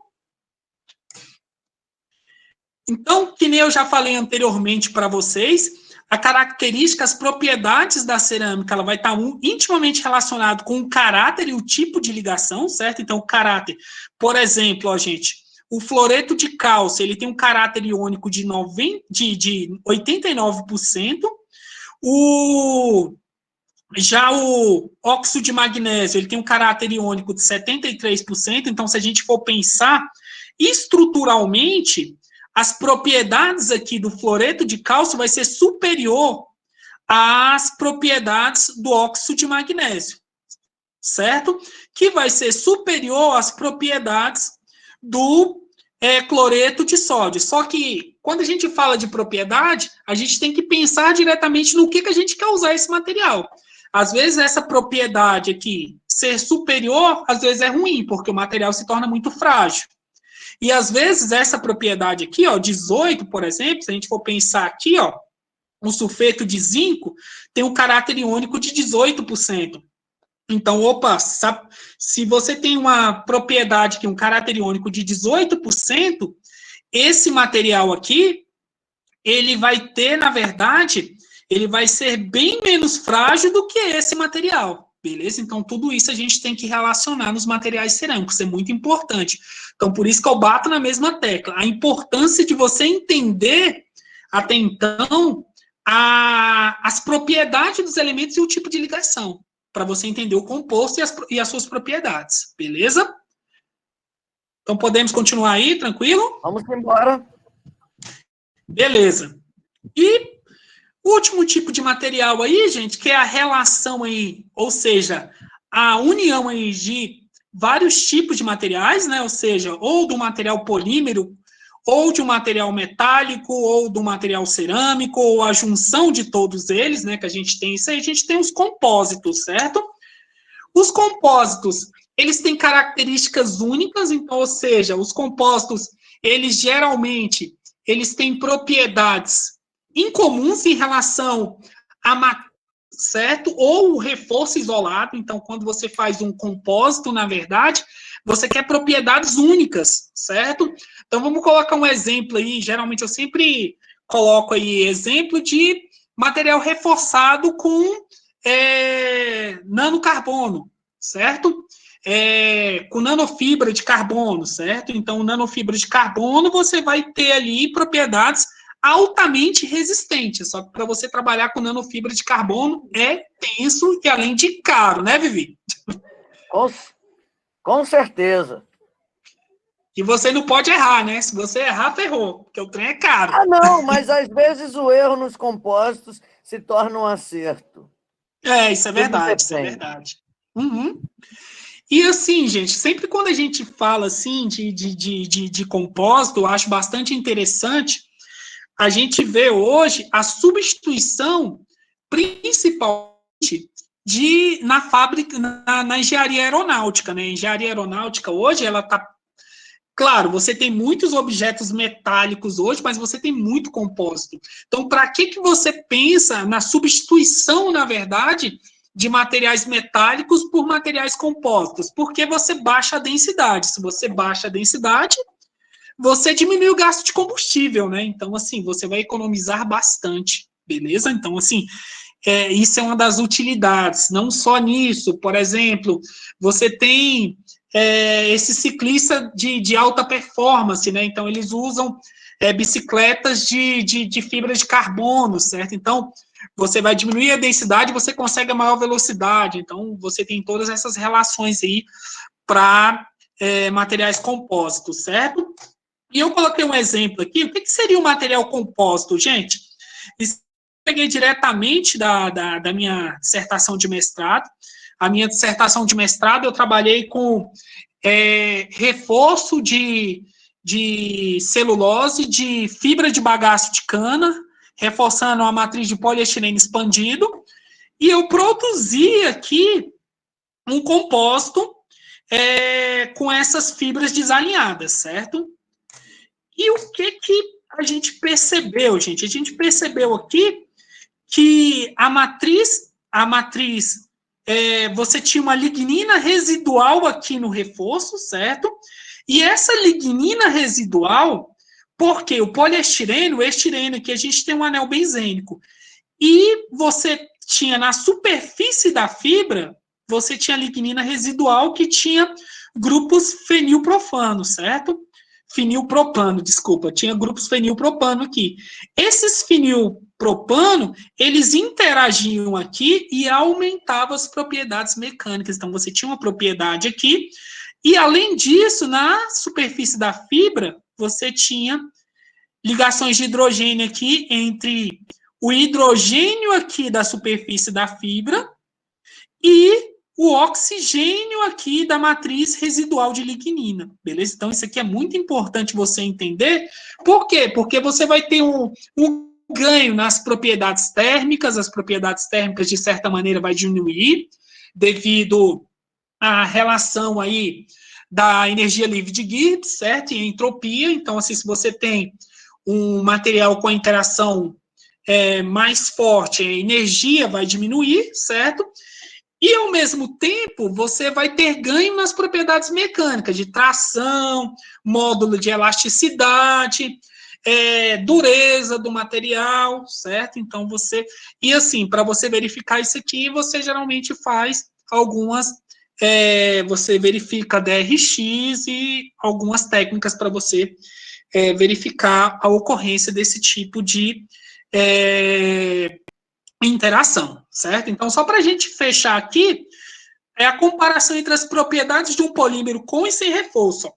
Então, que nem eu já falei anteriormente para vocês, a característica, as propriedades da cerâmica, ela vai estar intimamente relacionado com o caráter e o tipo de ligação, certo? Então, o caráter, por exemplo, ó, gente, o fluoreto de cálcio, ele tem um caráter iônico de 89%, já o óxido de magnésio, ele tem um caráter iônico de 73%, então, se a gente for pensar estruturalmente, as propriedades aqui do fluoreto de cálcio vai ser superior às propriedades do óxido de magnésio, certo? Que vai ser superior às propriedades do cloreto de sódio. Só que, quando a gente fala de propriedade, a gente tem que pensar diretamente no que a gente quer usar esse material. Às vezes, essa propriedade aqui, ser superior, às vezes é ruim, porque o material se torna muito frágil. E, às vezes, essa propriedade aqui, ó, 18, por exemplo, se a gente for pensar aqui, ó, o sulfeto de zinco tem um caráter iônico de 18%. Então, opa, se você tem uma propriedade aqui, um caráter iônico de 18%, esse material aqui, ele vai ter, na verdade, ele vai ser bem menos frágil do que esse material. Beleza? Então, tudo isso a gente tem que relacionar nos materiais cerâmicos, é muito importante. Então, por isso que eu bato na mesma tecla. A importância de você entender, até então, as propriedades dos elementos e o tipo de ligação, para você entender o composto e as suas propriedades. Beleza? Então, podemos continuar aí, tranquilo? Vamos embora. Beleza. E o último tipo de material aí, gente, que é a relação aí, ou seja, a união aí de vários tipos de materiais, né? Ou seja, ou do material polímero, ou de um material metálico, ou do material cerâmico, ou a junção de todos eles, né? Que a gente tem isso aí, a gente tem os compósitos, certo? Os compósitos, eles têm características únicas, então, ou seja, os compósitos, eles geralmente, eles têm propriedades incomuns em relação a certo? Ou o reforço isolado. Então, quando você faz um compósito, na verdade, você quer propriedades únicas, certo? Então, vamos colocar um exemplo aí. Geralmente, eu sempre coloco aí exemplo de material reforçado com nanocarbono, certo? Com nanofibra de carbono, certo? Então, nanofibra de carbono, você vai ter ali propriedades altamente resistentes. Só que para você trabalhar com nanofibra de carbono é tenso e além de caro, né, Vivi? Com certeza. E você não pode errar, né? Se você errar, ferrou, porque o trem é caro. Ah, não, mas às vezes o erro nos compósitos se torna um acerto. Isso é verdade, isso é verdade. Uhum. E assim, gente, sempre quando a gente fala assim de compósito, eu acho bastante interessante a gente ver hoje a substituição, principalmente na fábrica, na engenharia aeronáutica, né? A engenharia aeronáutica hoje, ela está. Claro, você tem muitos objetos metálicos hoje, mas você tem muito compósito. Então, para que você pensa na substituição, na verdade, de materiais metálicos por materiais compósitos? Porque você baixa a densidade. Se você baixa a densidade, você diminui o gasto de combustível, né? Então, assim, você vai economizar bastante, beleza? Então, assim, isso é uma das utilidades. Não só nisso, por exemplo, você tem esse ciclista de alta performance, né? Então, eles usam bicicletas de fibra de carbono, certo? Então, você vai diminuir a densidade, você consegue a maior velocidade. Então, você tem todas essas relações aí para materiais compósitos, certo? E eu coloquei um exemplo aqui. O que seria um material compósito, gente? Isso eu peguei diretamente da minha dissertação de mestrado. A minha dissertação de mestrado, eu trabalhei com reforço de celulose de fibra de bagaço de cana, reforçando a matriz de poliestireno expandido, e eu produzi aqui um composto com essas fibras desalinhadas, certo? E o que a gente percebeu, gente? A gente percebeu aqui que a matriz você tinha uma lignina residual aqui no reforço, certo? E essa lignina residual, porque o poliestireno, o estireno, que a gente tem um anel benzênico, e você tinha na superfície da fibra, você tinha lignina residual que tinha grupos fenilprofanos, certo? Fenilpropano, desculpa, tinha grupos fenilpropano aqui. Esses fenilpropano, eles interagiam aqui e aumentavam as propriedades mecânicas. Então, você tinha uma propriedade aqui, e além disso, na superfície da fibra, você tinha ligações de hidrogênio aqui entre o hidrogênio aqui da superfície da fibra e o oxigênio aqui da matriz residual de lignina, beleza? Então, isso aqui é muito importante você entender. Por quê? Porque você vai ter um ganho nas propriedades térmicas, as propriedades térmicas, de certa maneira, vai diminuir devido à relação aí da energia livre de Gibbs, certo? E entropia. Então, assim, se você tem um material com a interação mais forte, a energia vai diminuir, certo? E, ao mesmo tempo, você vai ter ganho nas propriedades mecânicas, de tração, módulo de elasticidade, dureza do material, certo? Então, E, assim, para você verificar isso aqui, você geralmente faz algumas... você verifica DRX e algumas técnicas para você verificar a ocorrência desse tipo de interação, certo? Então, só para a gente fechar aqui, é a comparação entre as propriedades de um polímero com e sem reforço.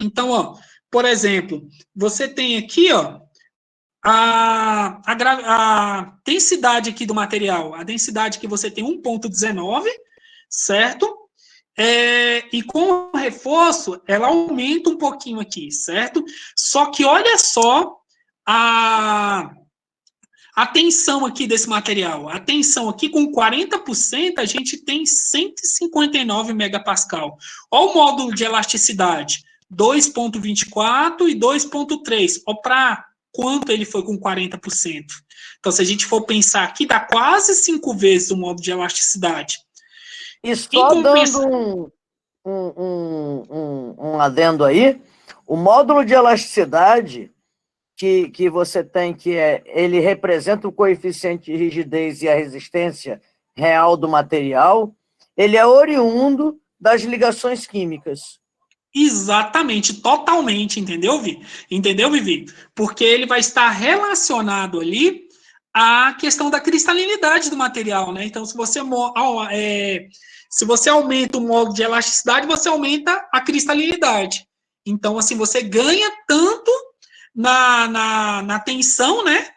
Então, ó, por exemplo, você tem aqui, ó, a densidade aqui do material, a densidade que você tem 1,19, certo? E com o reforço, ela aumenta um pouquinho aqui, certo? Só que olha só a tensão aqui desse material. A tensão aqui com 40%, a gente tem 159 megapascal. Olha o módulo de elasticidade, 2,24 e 2,3. Olha para quanto ele foi com 40%. Então, se a gente for pensar aqui, dá quase 5 vezes o módulo de elasticidade. E só dando um adendo aí, o módulo de elasticidade que você tem, ele representa o coeficiente de rigidez e a resistência real do material, ele é oriundo das ligações químicas. Exatamente, totalmente, entendeu, Vi? Entendeu, Vivi? Porque ele vai estar relacionado ali à questão da cristalinidade do material, né? Então, se você aumenta o módulo de elasticidade, você aumenta a cristalinidade. Então, assim, você ganha tanto na tensão, né?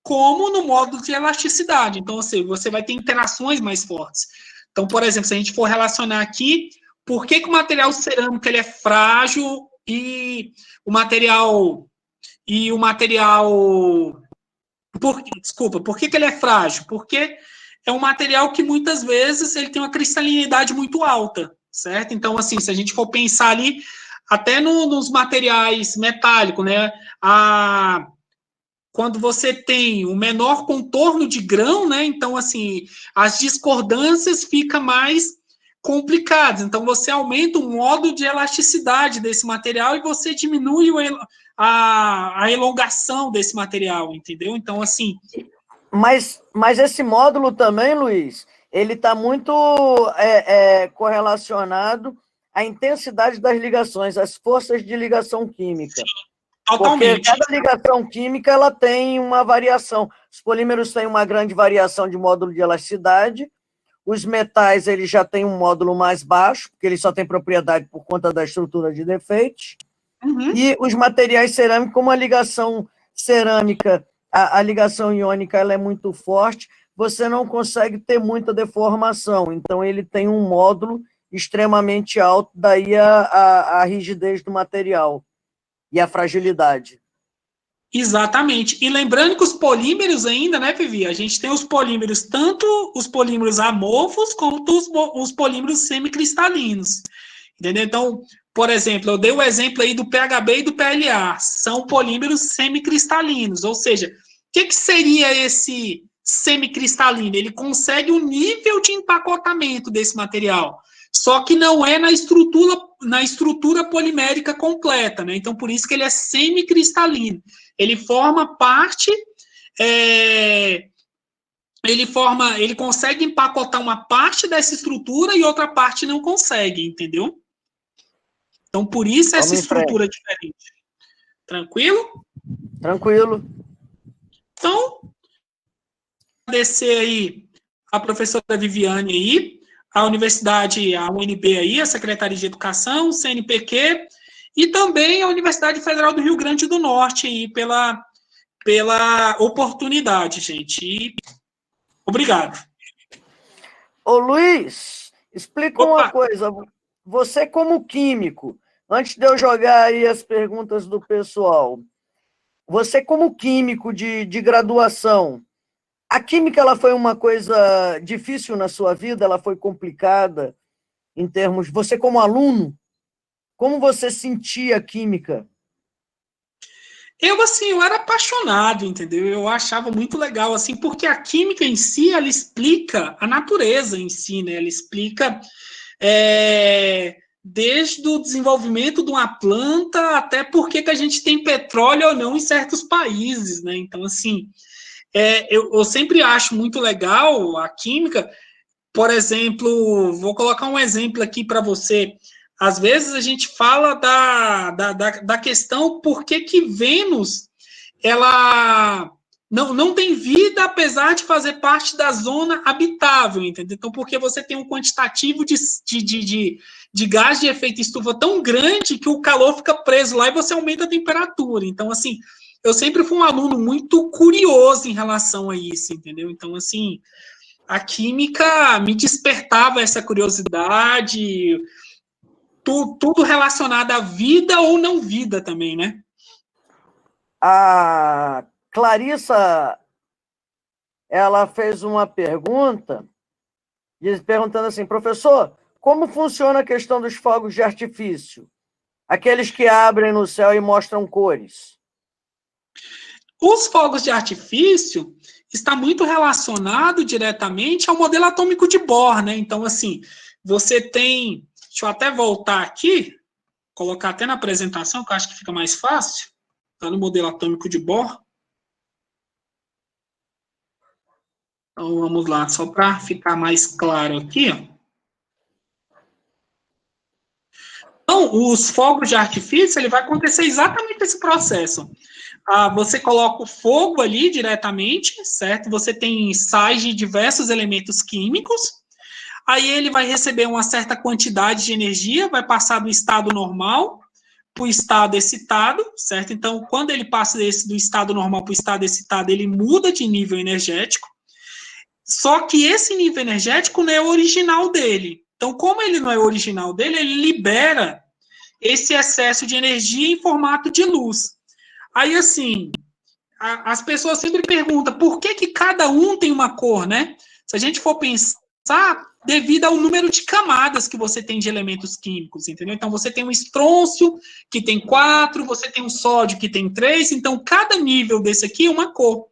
como no modo de elasticidade. Então, assim, você vai ter interações mais fortes. Então, por exemplo, se a gente for relacionar aqui, por que o material cerâmico ele é frágil e o material... por que ele é frágil? Porque é um material que muitas vezes ele tem uma cristalinidade muito alta, certo? Então, assim, se a gente for pensar ali, até nos materiais metálicos, né? Quando você tem o menor contorno de grão, né? Então, assim, as discordâncias ficam mais complicadas. Então, você aumenta o modo de elasticidade desse material e você diminui a elongação desse material, entendeu? Então, assim... Mas esse módulo também, Luiz, ele está muito correlacionado à intensidade das ligações, às forças de ligação química. Totalmente. Porque cada ligação química ela tem uma variação. Os polímeros têm uma grande variação de módulo de elasticidade, os metais eles já têm um módulo mais baixo, porque eles só têm propriedade por conta da estrutura de Defeit. Uhum. E os materiais cerâmicos, como a ligação cerâmica, a ligação iônica ela é muito forte, você não consegue ter muita deformação. Então, ele tem um módulo extremamente alto, daí a rigidez do material e a fragilidade. Exatamente. E lembrando que os polímeros ainda, né, Vivi? A gente tem os polímeros, tanto os polímeros amorfos, quanto os polímeros semicristalinos. Entendeu? Então, por exemplo, eu dei o exemplo aí do PHB e do PLA. São polímeros semicristalinos. Ou seja, o que seria esse semicristalino? Ele consegue um nível de empacotamento desse material, só que não é na estrutura polimérica completa, né? Então, por isso que ele é semicristalino. Ele forma parte, ele consegue empacotar uma parte dessa estrutura e outra parte não consegue, entendeu? Então, por isso essa estrutura é diferente. Tranquilo? Tranquilo. Então, agradecer aí a professora Viviane aí, a universidade, a UNB aí, a Secretaria de Educação, o CNPq, e também a Universidade Federal do Rio Grande do Norte aí pela oportunidade, gente. E obrigado. Ô, Luiz, explica Opa. uma coisa. Você, como químico, antes de eu jogar aí as perguntas do pessoal, você, como químico de graduação, a química ela foi uma coisa difícil na sua vida? Ela foi complicada em termos... Você, como aluno, como você sentia a química? Eu, assim, eu era apaixonado, entendeu? Eu achava muito legal, assim, porque a química em si, ela explica a natureza em si, né? Ela explica desde o desenvolvimento de uma planta até porque que a gente tem petróleo ou não em certos países, né? Então, assim, eu sempre acho muito legal a química. Por exemplo, vou colocar um exemplo aqui para você. Às vezes a gente fala da questão por que Vênus ela não tem vida, apesar de fazer parte da zona habitável, entendeu? Então, porque você tem um quantitativo de gás de efeito estufa tão grande que o calor fica preso lá e você aumenta a temperatura. Então, assim, eu sempre fui um aluno muito curioso em relação a isso, entendeu? Então, assim, a química me despertava essa curiosidade, tudo relacionado à vida ou não vida também, né? A Clarissa, ela fez uma pergunta, perguntando assim, professor, como funciona a questão dos fogos de artifício? Aqueles que abrem no céu e mostram cores. Os fogos de artifício está muito relacionado diretamente ao modelo atômico de Bohr, né? Então, assim, você tem... Deixa eu até voltar aqui, colocar até na apresentação, que eu acho que fica mais fácil. Está no modelo atômico de Bohr. Então, vamos lá, só para ficar mais claro aqui, ó. Então, os fogos de artifício, ele vai acontecer exatamente esse processo. Você coloca o fogo ali diretamente, certo? Você tem sais de diversos elementos químicos, aí ele vai receber uma certa quantidade de energia, vai passar do estado normal para o estado excitado, certo? Então, quando ele passa do estado normal para o estado excitado, ele muda de nível energético. Só que esse nível energético não é o original dele. Então, como ele não é o original dele, ele libera esse excesso de energia em formato de luz. Aí, assim, as pessoas sempre perguntam por que cada um tem uma cor, né? Se a gente for pensar, devido ao número de camadas que você tem de elementos químicos, entendeu? Então, você tem um estrôncio que tem 4, você tem um sódio que tem 3, então, cada nível desse aqui é uma cor.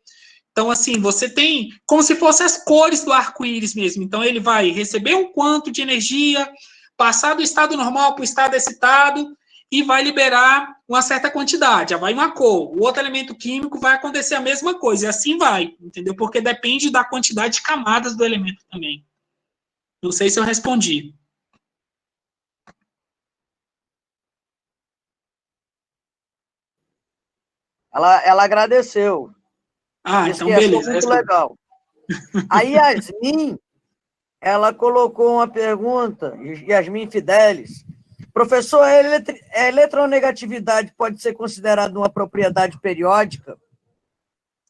Então, assim, você tem como se fossem as cores do arco-íris mesmo. Então, ele vai receber um quanto de energia, passar do estado normal para o estado excitado, e vai liberar uma certa quantidade, já vai uma cor. O outro elemento químico vai acontecer a mesma coisa, e assim vai, entendeu? Porque depende da quantidade de camadas do elemento também. Não sei se eu respondi. Ela agradeceu. Ah, Disse então que achou beleza. muito legal. A Yasmin, ela colocou uma pergunta, Yasmin Fidelis. Professor, a eletronegatividade pode ser considerada uma propriedade periódica?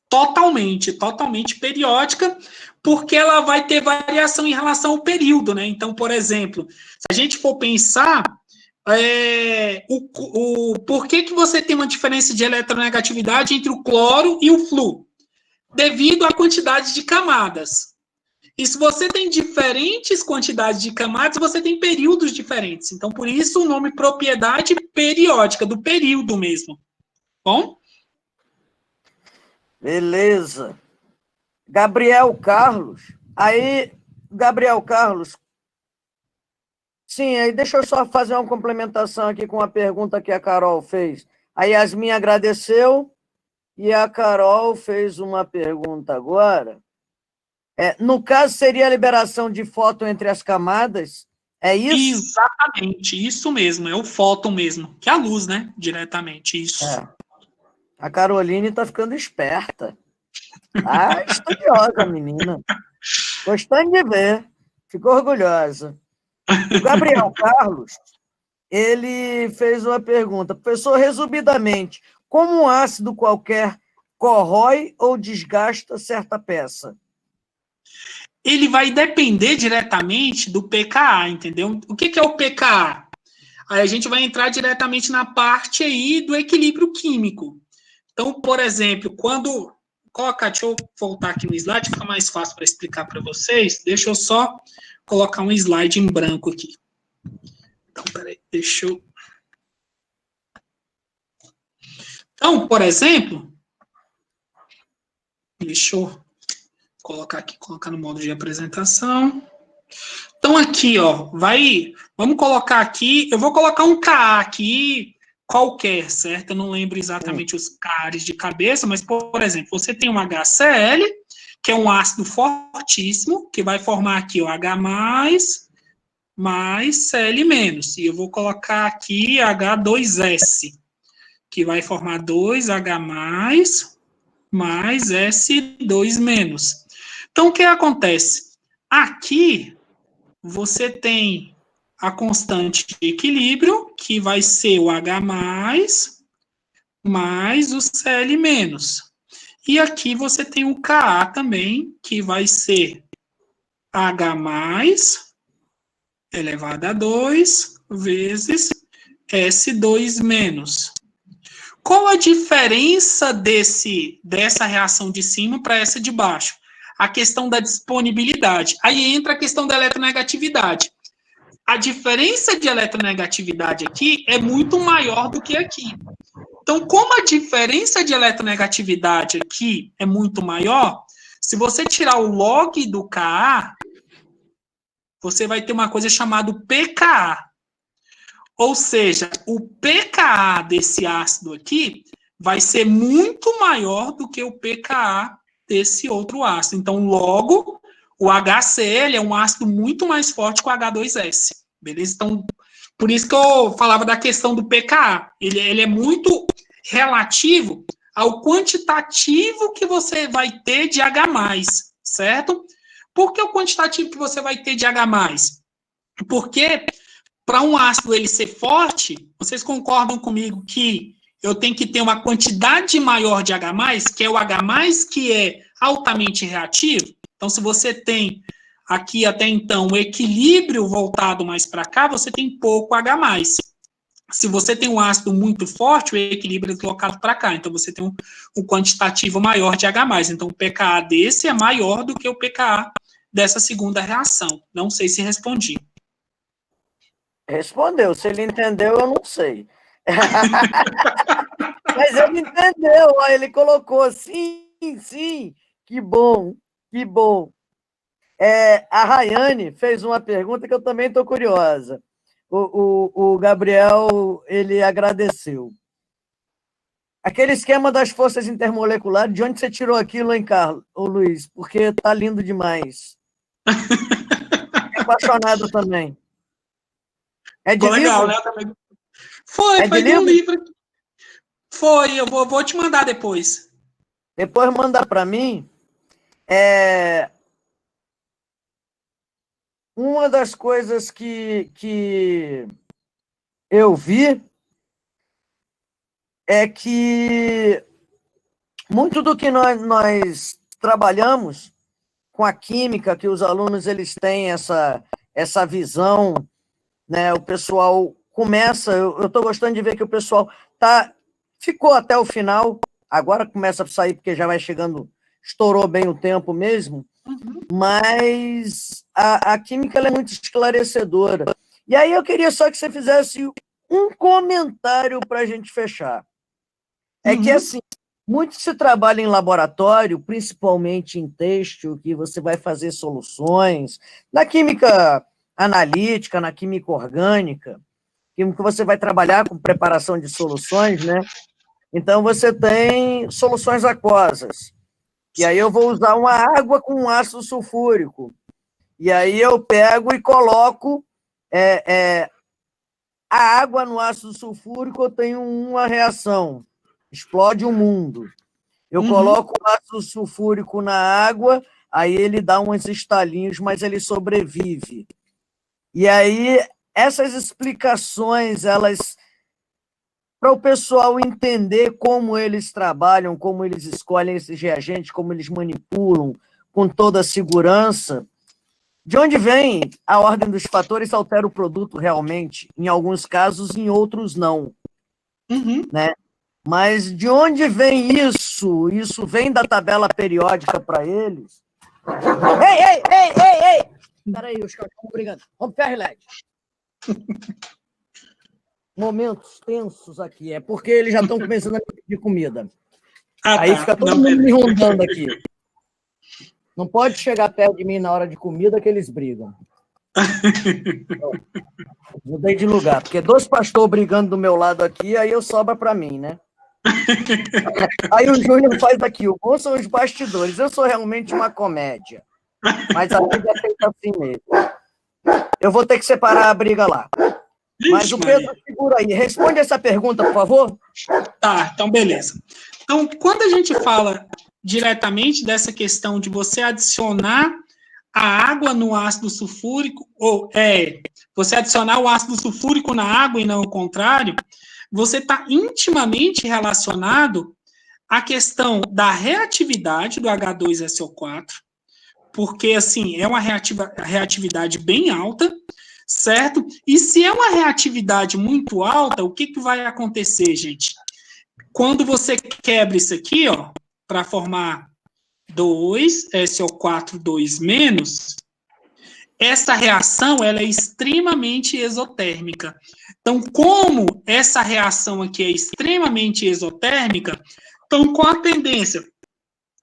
Totalmente periódica, porque ela vai ter variação em relação ao período, né? Então, por exemplo, se a gente for pensar, por que você tem uma diferença de eletronegatividade entre o cloro e o flúor? Devido à quantidade de camadas. E se você tem diferentes quantidades de camadas, você tem períodos diferentes. Então, por isso o nome propriedade periódica, do período mesmo. Bom? Beleza. Gabriel Carlos. Aí, Gabriel Carlos. Sim, aí deixa eu só fazer uma complementação aqui com a pergunta que a Carol fez. A Yasmin agradeceu e a Carol fez uma pergunta agora. No caso, seria a liberação de fóton entre as camadas? É isso? Exatamente, isso mesmo, é o fóton mesmo, que é a luz, né? Diretamente, isso. A Caroline está ficando esperta. Ah, estudiosa a menina. Gostando de ver. Ficou orgulhosa. O Gabriel Carlos, ele fez uma pergunta. Professor, resumidamente, como um ácido qualquer corrói ou desgasta certa peça? Ele vai depender diretamente do pKa, entendeu? O que é o pKa? Aí a gente vai entrar diretamente na parte aí do equilíbrio químico. Então, por exemplo, quando... Deixa eu voltar aqui no slide, fica mais fácil para explicar para vocês. Deixa eu só colocar um slide em branco aqui. Então, peraí, deixa eu... Então, por exemplo, deixa eu colocar no modo de apresentação. Então, aqui, ó, vamos colocar aqui, eu vou colocar um Ka aqui qualquer, certo? Eu não lembro exatamente os Ka's de cabeça, mas, por exemplo, você tem um HCl, que é um ácido fortíssimo, que vai formar aqui o H+, mais Cl-, e eu vou colocar aqui H2S, que vai formar 2H+, mais S2-. Então, o que acontece? Aqui, você tem a constante de equilíbrio, que vai ser o H+, mais o Cl-. E aqui você tem o Ka também, que vai ser H+, elevado a 2, vezes S2-. Qual a diferença dessa reação de cima para essa de baixo? A questão da disponibilidade. Aí entra a questão da eletronegatividade. A diferença de eletronegatividade aqui é muito maior do que aqui. Então, como a diferença de eletronegatividade aqui é muito maior, se você tirar o log do Ka, você vai ter uma coisa chamada pKa. Ou seja, o pKa desse ácido aqui vai ser muito maior do que o pKa desse outro ácido. Então, logo, o HCl é um ácido muito mais forte que o H2S. Beleza? Então, por isso que eu falava da questão do pKa. Ele é muito relativo ao quantitativo que você vai ter de H+, certo? Por que o quantitativo que você vai ter de H+? Porque para um ácido ele ser forte, vocês concordam comigo que eu tenho que ter uma quantidade maior de H+, que é o H+, que é altamente reativo? Então, se você tem aqui até então o equilíbrio voltado mais para cá, você tem pouco H+. Se você tem um ácido muito forte, o equilíbrio é deslocado para cá. Então, você tem um quantitativo maior de H+. Então, o pKa desse é maior do que o pKa dessa segunda reação. Não sei se respondi. Respondeu. Se ele entendeu, eu não sei. Mas ele entendeu. Ele colocou sim, sim. Que bom, que bom. A Rayane fez uma pergunta que eu também estou curiosa. O Gabriel, ele agradeceu. Aquele esquema das forças intermoleculares, de onde você tirou aquilo, hein, Carlos? Ô, Luiz, porque tá lindo demais. Fiquei apaixonado também. É de legal, livro? né? Também. Foi de um livro. Foi, eu vou te mandar depois. Depois manda para mim. Uma das coisas que eu vi é que muito do que nós trabalhamos com a química, que os alunos eles têm essa visão, né? O pessoal começa, eu estou gostando de ver que o pessoal ficou até o final, agora começa a sair porque já vai chegando, estourou bem o tempo mesmo, mas a química ela é muito esclarecedora. E aí eu queria só que você fizesse um comentário para a gente fechar. É que, assim, muito se trabalha em laboratório, principalmente em têxtil, que você vai fazer soluções, na química analítica, na química orgânica, que você vai trabalhar com preparação de soluções, né? Então, você tem soluções aquosas. E aí eu vou usar uma água com um ácido sulfúrico. E aí eu pego e coloco a água no ácido sulfúrico, eu tenho uma reação. Explode o mundo. Eu coloco o ácido sulfúrico na água, aí ele dá uns estalinhos, mas ele sobrevive. E aí, essas explicações, elas, para o pessoal entender como eles trabalham, como eles escolhem esses reagentes, como eles manipulam com toda a segurança, de onde vem a ordem dos fatores altera o produto realmente, em alguns casos, em outros não. Né? Mas de onde vem isso? Isso vem da tabela periódica para eles? Ei! Peraí, os caras estão brigando. Vamos ficar relax. Momentos tensos aqui. É porque eles já estão começando a pedir comida. Aí fica todo mundo me rondando aqui. Não pode chegar perto de mim na hora de comida que eles brigam. Mudei de lugar, porque 2 pastores brigando do meu lado aqui, aí eu sobra para mim, né? Aí o Júnior faz aqui, o bom são os bastidores. Eu sou realmente uma comédia. Mas a vida é feita assim mesmo. Eu vou ter que separar a briga lá. Mas o Pedro segura aí. Responde essa pergunta, por favor. Tá, então beleza. Então, quando a gente fala diretamente dessa questão de você adicionar a água no ácido sulfúrico, ou você adicionar o ácido sulfúrico na água e não o contrário, você está intimamente relacionado à questão da reatividade do H2SO4, porque, assim, é uma reatividade bem alta, certo? E se é uma reatividade muito alta, o que vai acontecer, gente? Quando você quebra isso aqui, ó, para formar 2, SO4, 2-, essa reação ela é extremamente exotérmica. Então, como essa reação aqui é extremamente exotérmica, então, qual a tendência?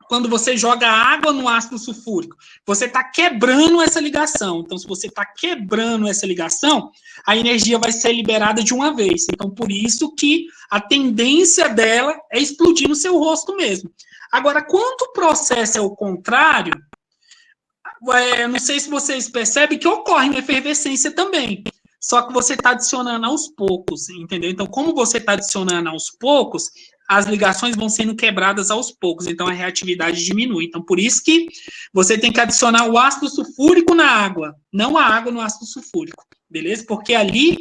Quando você joga água no ácido sulfúrico, você está quebrando essa ligação. Então, se você está quebrando essa ligação, a energia vai ser liberada de uma vez. Então, por isso que a tendência dela é explodir no seu rosto mesmo. Agora, quando o processo é o contrário, não sei se vocês percebem que ocorre uma efervescência também. Só que você está adicionando aos poucos, entendeu? Então, como você está adicionando aos poucos, as ligações vão sendo quebradas aos poucos, então a reatividade diminui. Então, por isso que você tem que adicionar o ácido sulfúrico na água, não a água no ácido sulfúrico. beleza? Porque ali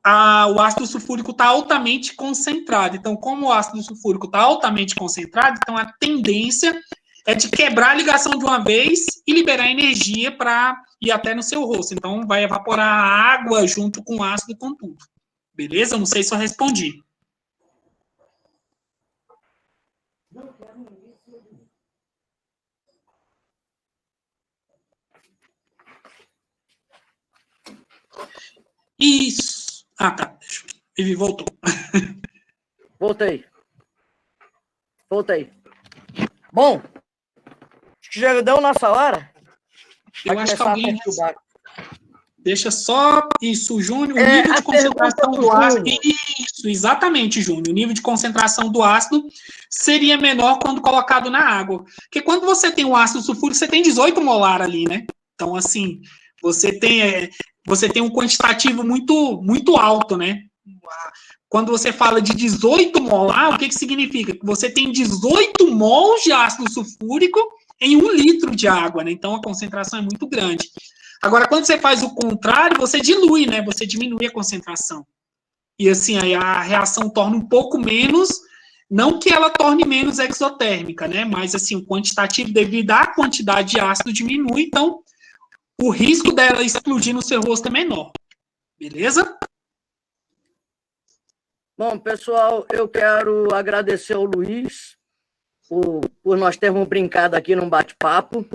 o ácido sulfúrico está altamente concentrado. Então, como o ácido sulfúrico está altamente concentrado, então a tendência é de quebrar a ligação de uma vez e liberar energia para ir até no seu rosto. Então, vai evaporar a água junto com o ácido, com tudo. Beleza? Não sei se eu respondi. Isso. Ah, tá. Vivi, voltou. Voltei. Bom, acho que já deu nossa hora. Eu acho que alguém... Deixa só... Isso, Júnior, o nível de concentração do ácido... Isso, exatamente, Júnior. O nível de concentração do ácido seria menor quando colocado na água. Porque quando você tem o ácido sulfúrico, você tem 18 molar ali, né? Então, assim, você tem um quantitativo muito, muito alto, né? Quando você fala de 18 molar, o que significa? Que você tem 18 mols de ácido sulfúrico em 1 litro de água, né? Então, a concentração é muito grande. Agora, quando você faz o contrário, você dilui, né? Você diminui a concentração. E, assim, aí a reação torna um pouco menos, não que ela torne menos exotérmica, né? Mas, assim, o quantitativo, devido à quantidade de ácido, diminui, então o risco dela explodir no seu rosto é menor. Beleza? Bom, pessoal, eu quero agradecer ao Luiz por nós termos brincado aqui num bate-papo.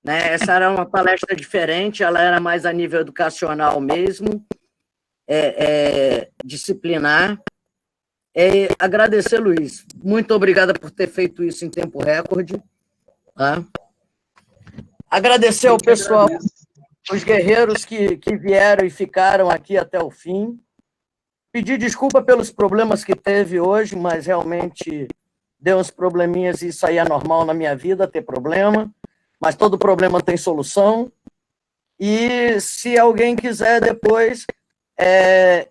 Né? Essa era uma palestra diferente, ela era mais a nível educacional mesmo, disciplinar. Agradecer, Luiz. Muito obrigada por ter feito isso em tempo recorde. Tá? Agradecer ao pessoal, os guerreiros que vieram e ficaram aqui até o fim. Pedir desculpa pelos problemas que teve hoje, mas realmente deu uns probleminhas e isso aí é normal na minha vida, ter problema. Mas todo problema tem solução. E se alguém quiser depois, é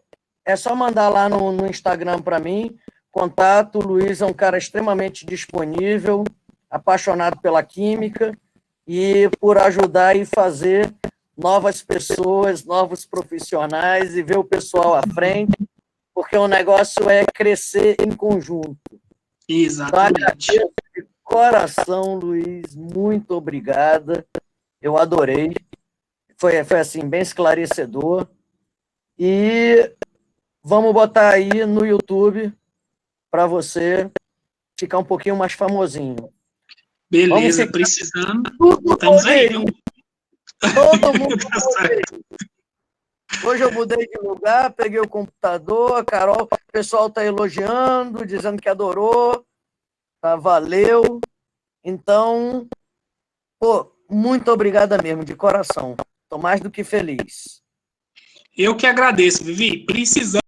só mandar lá no Instagram para mim. Contato, o Luiz é um cara extremamente disponível, apaixonado pela química e por ajudar e fazer novas pessoas, novos profissionais e ver o pessoal à frente, porque o negócio é crescer em conjunto. Exatamente. Então, de coração, Luiz, muito obrigada. Eu adorei. Foi assim, bem esclarecedor. E vamos botar aí no YouTube para você ficar um pouquinho mais famosinho. Beleza, precisando. Estamos aí. Todo mundo Hoje eu mudei de lugar, peguei o computador, a Carol, o pessoal está elogiando, dizendo que adorou, tá, valeu. Então, muito obrigada mesmo, de coração. Estou mais do que feliz. Eu que agradeço, Vivi. Precisando.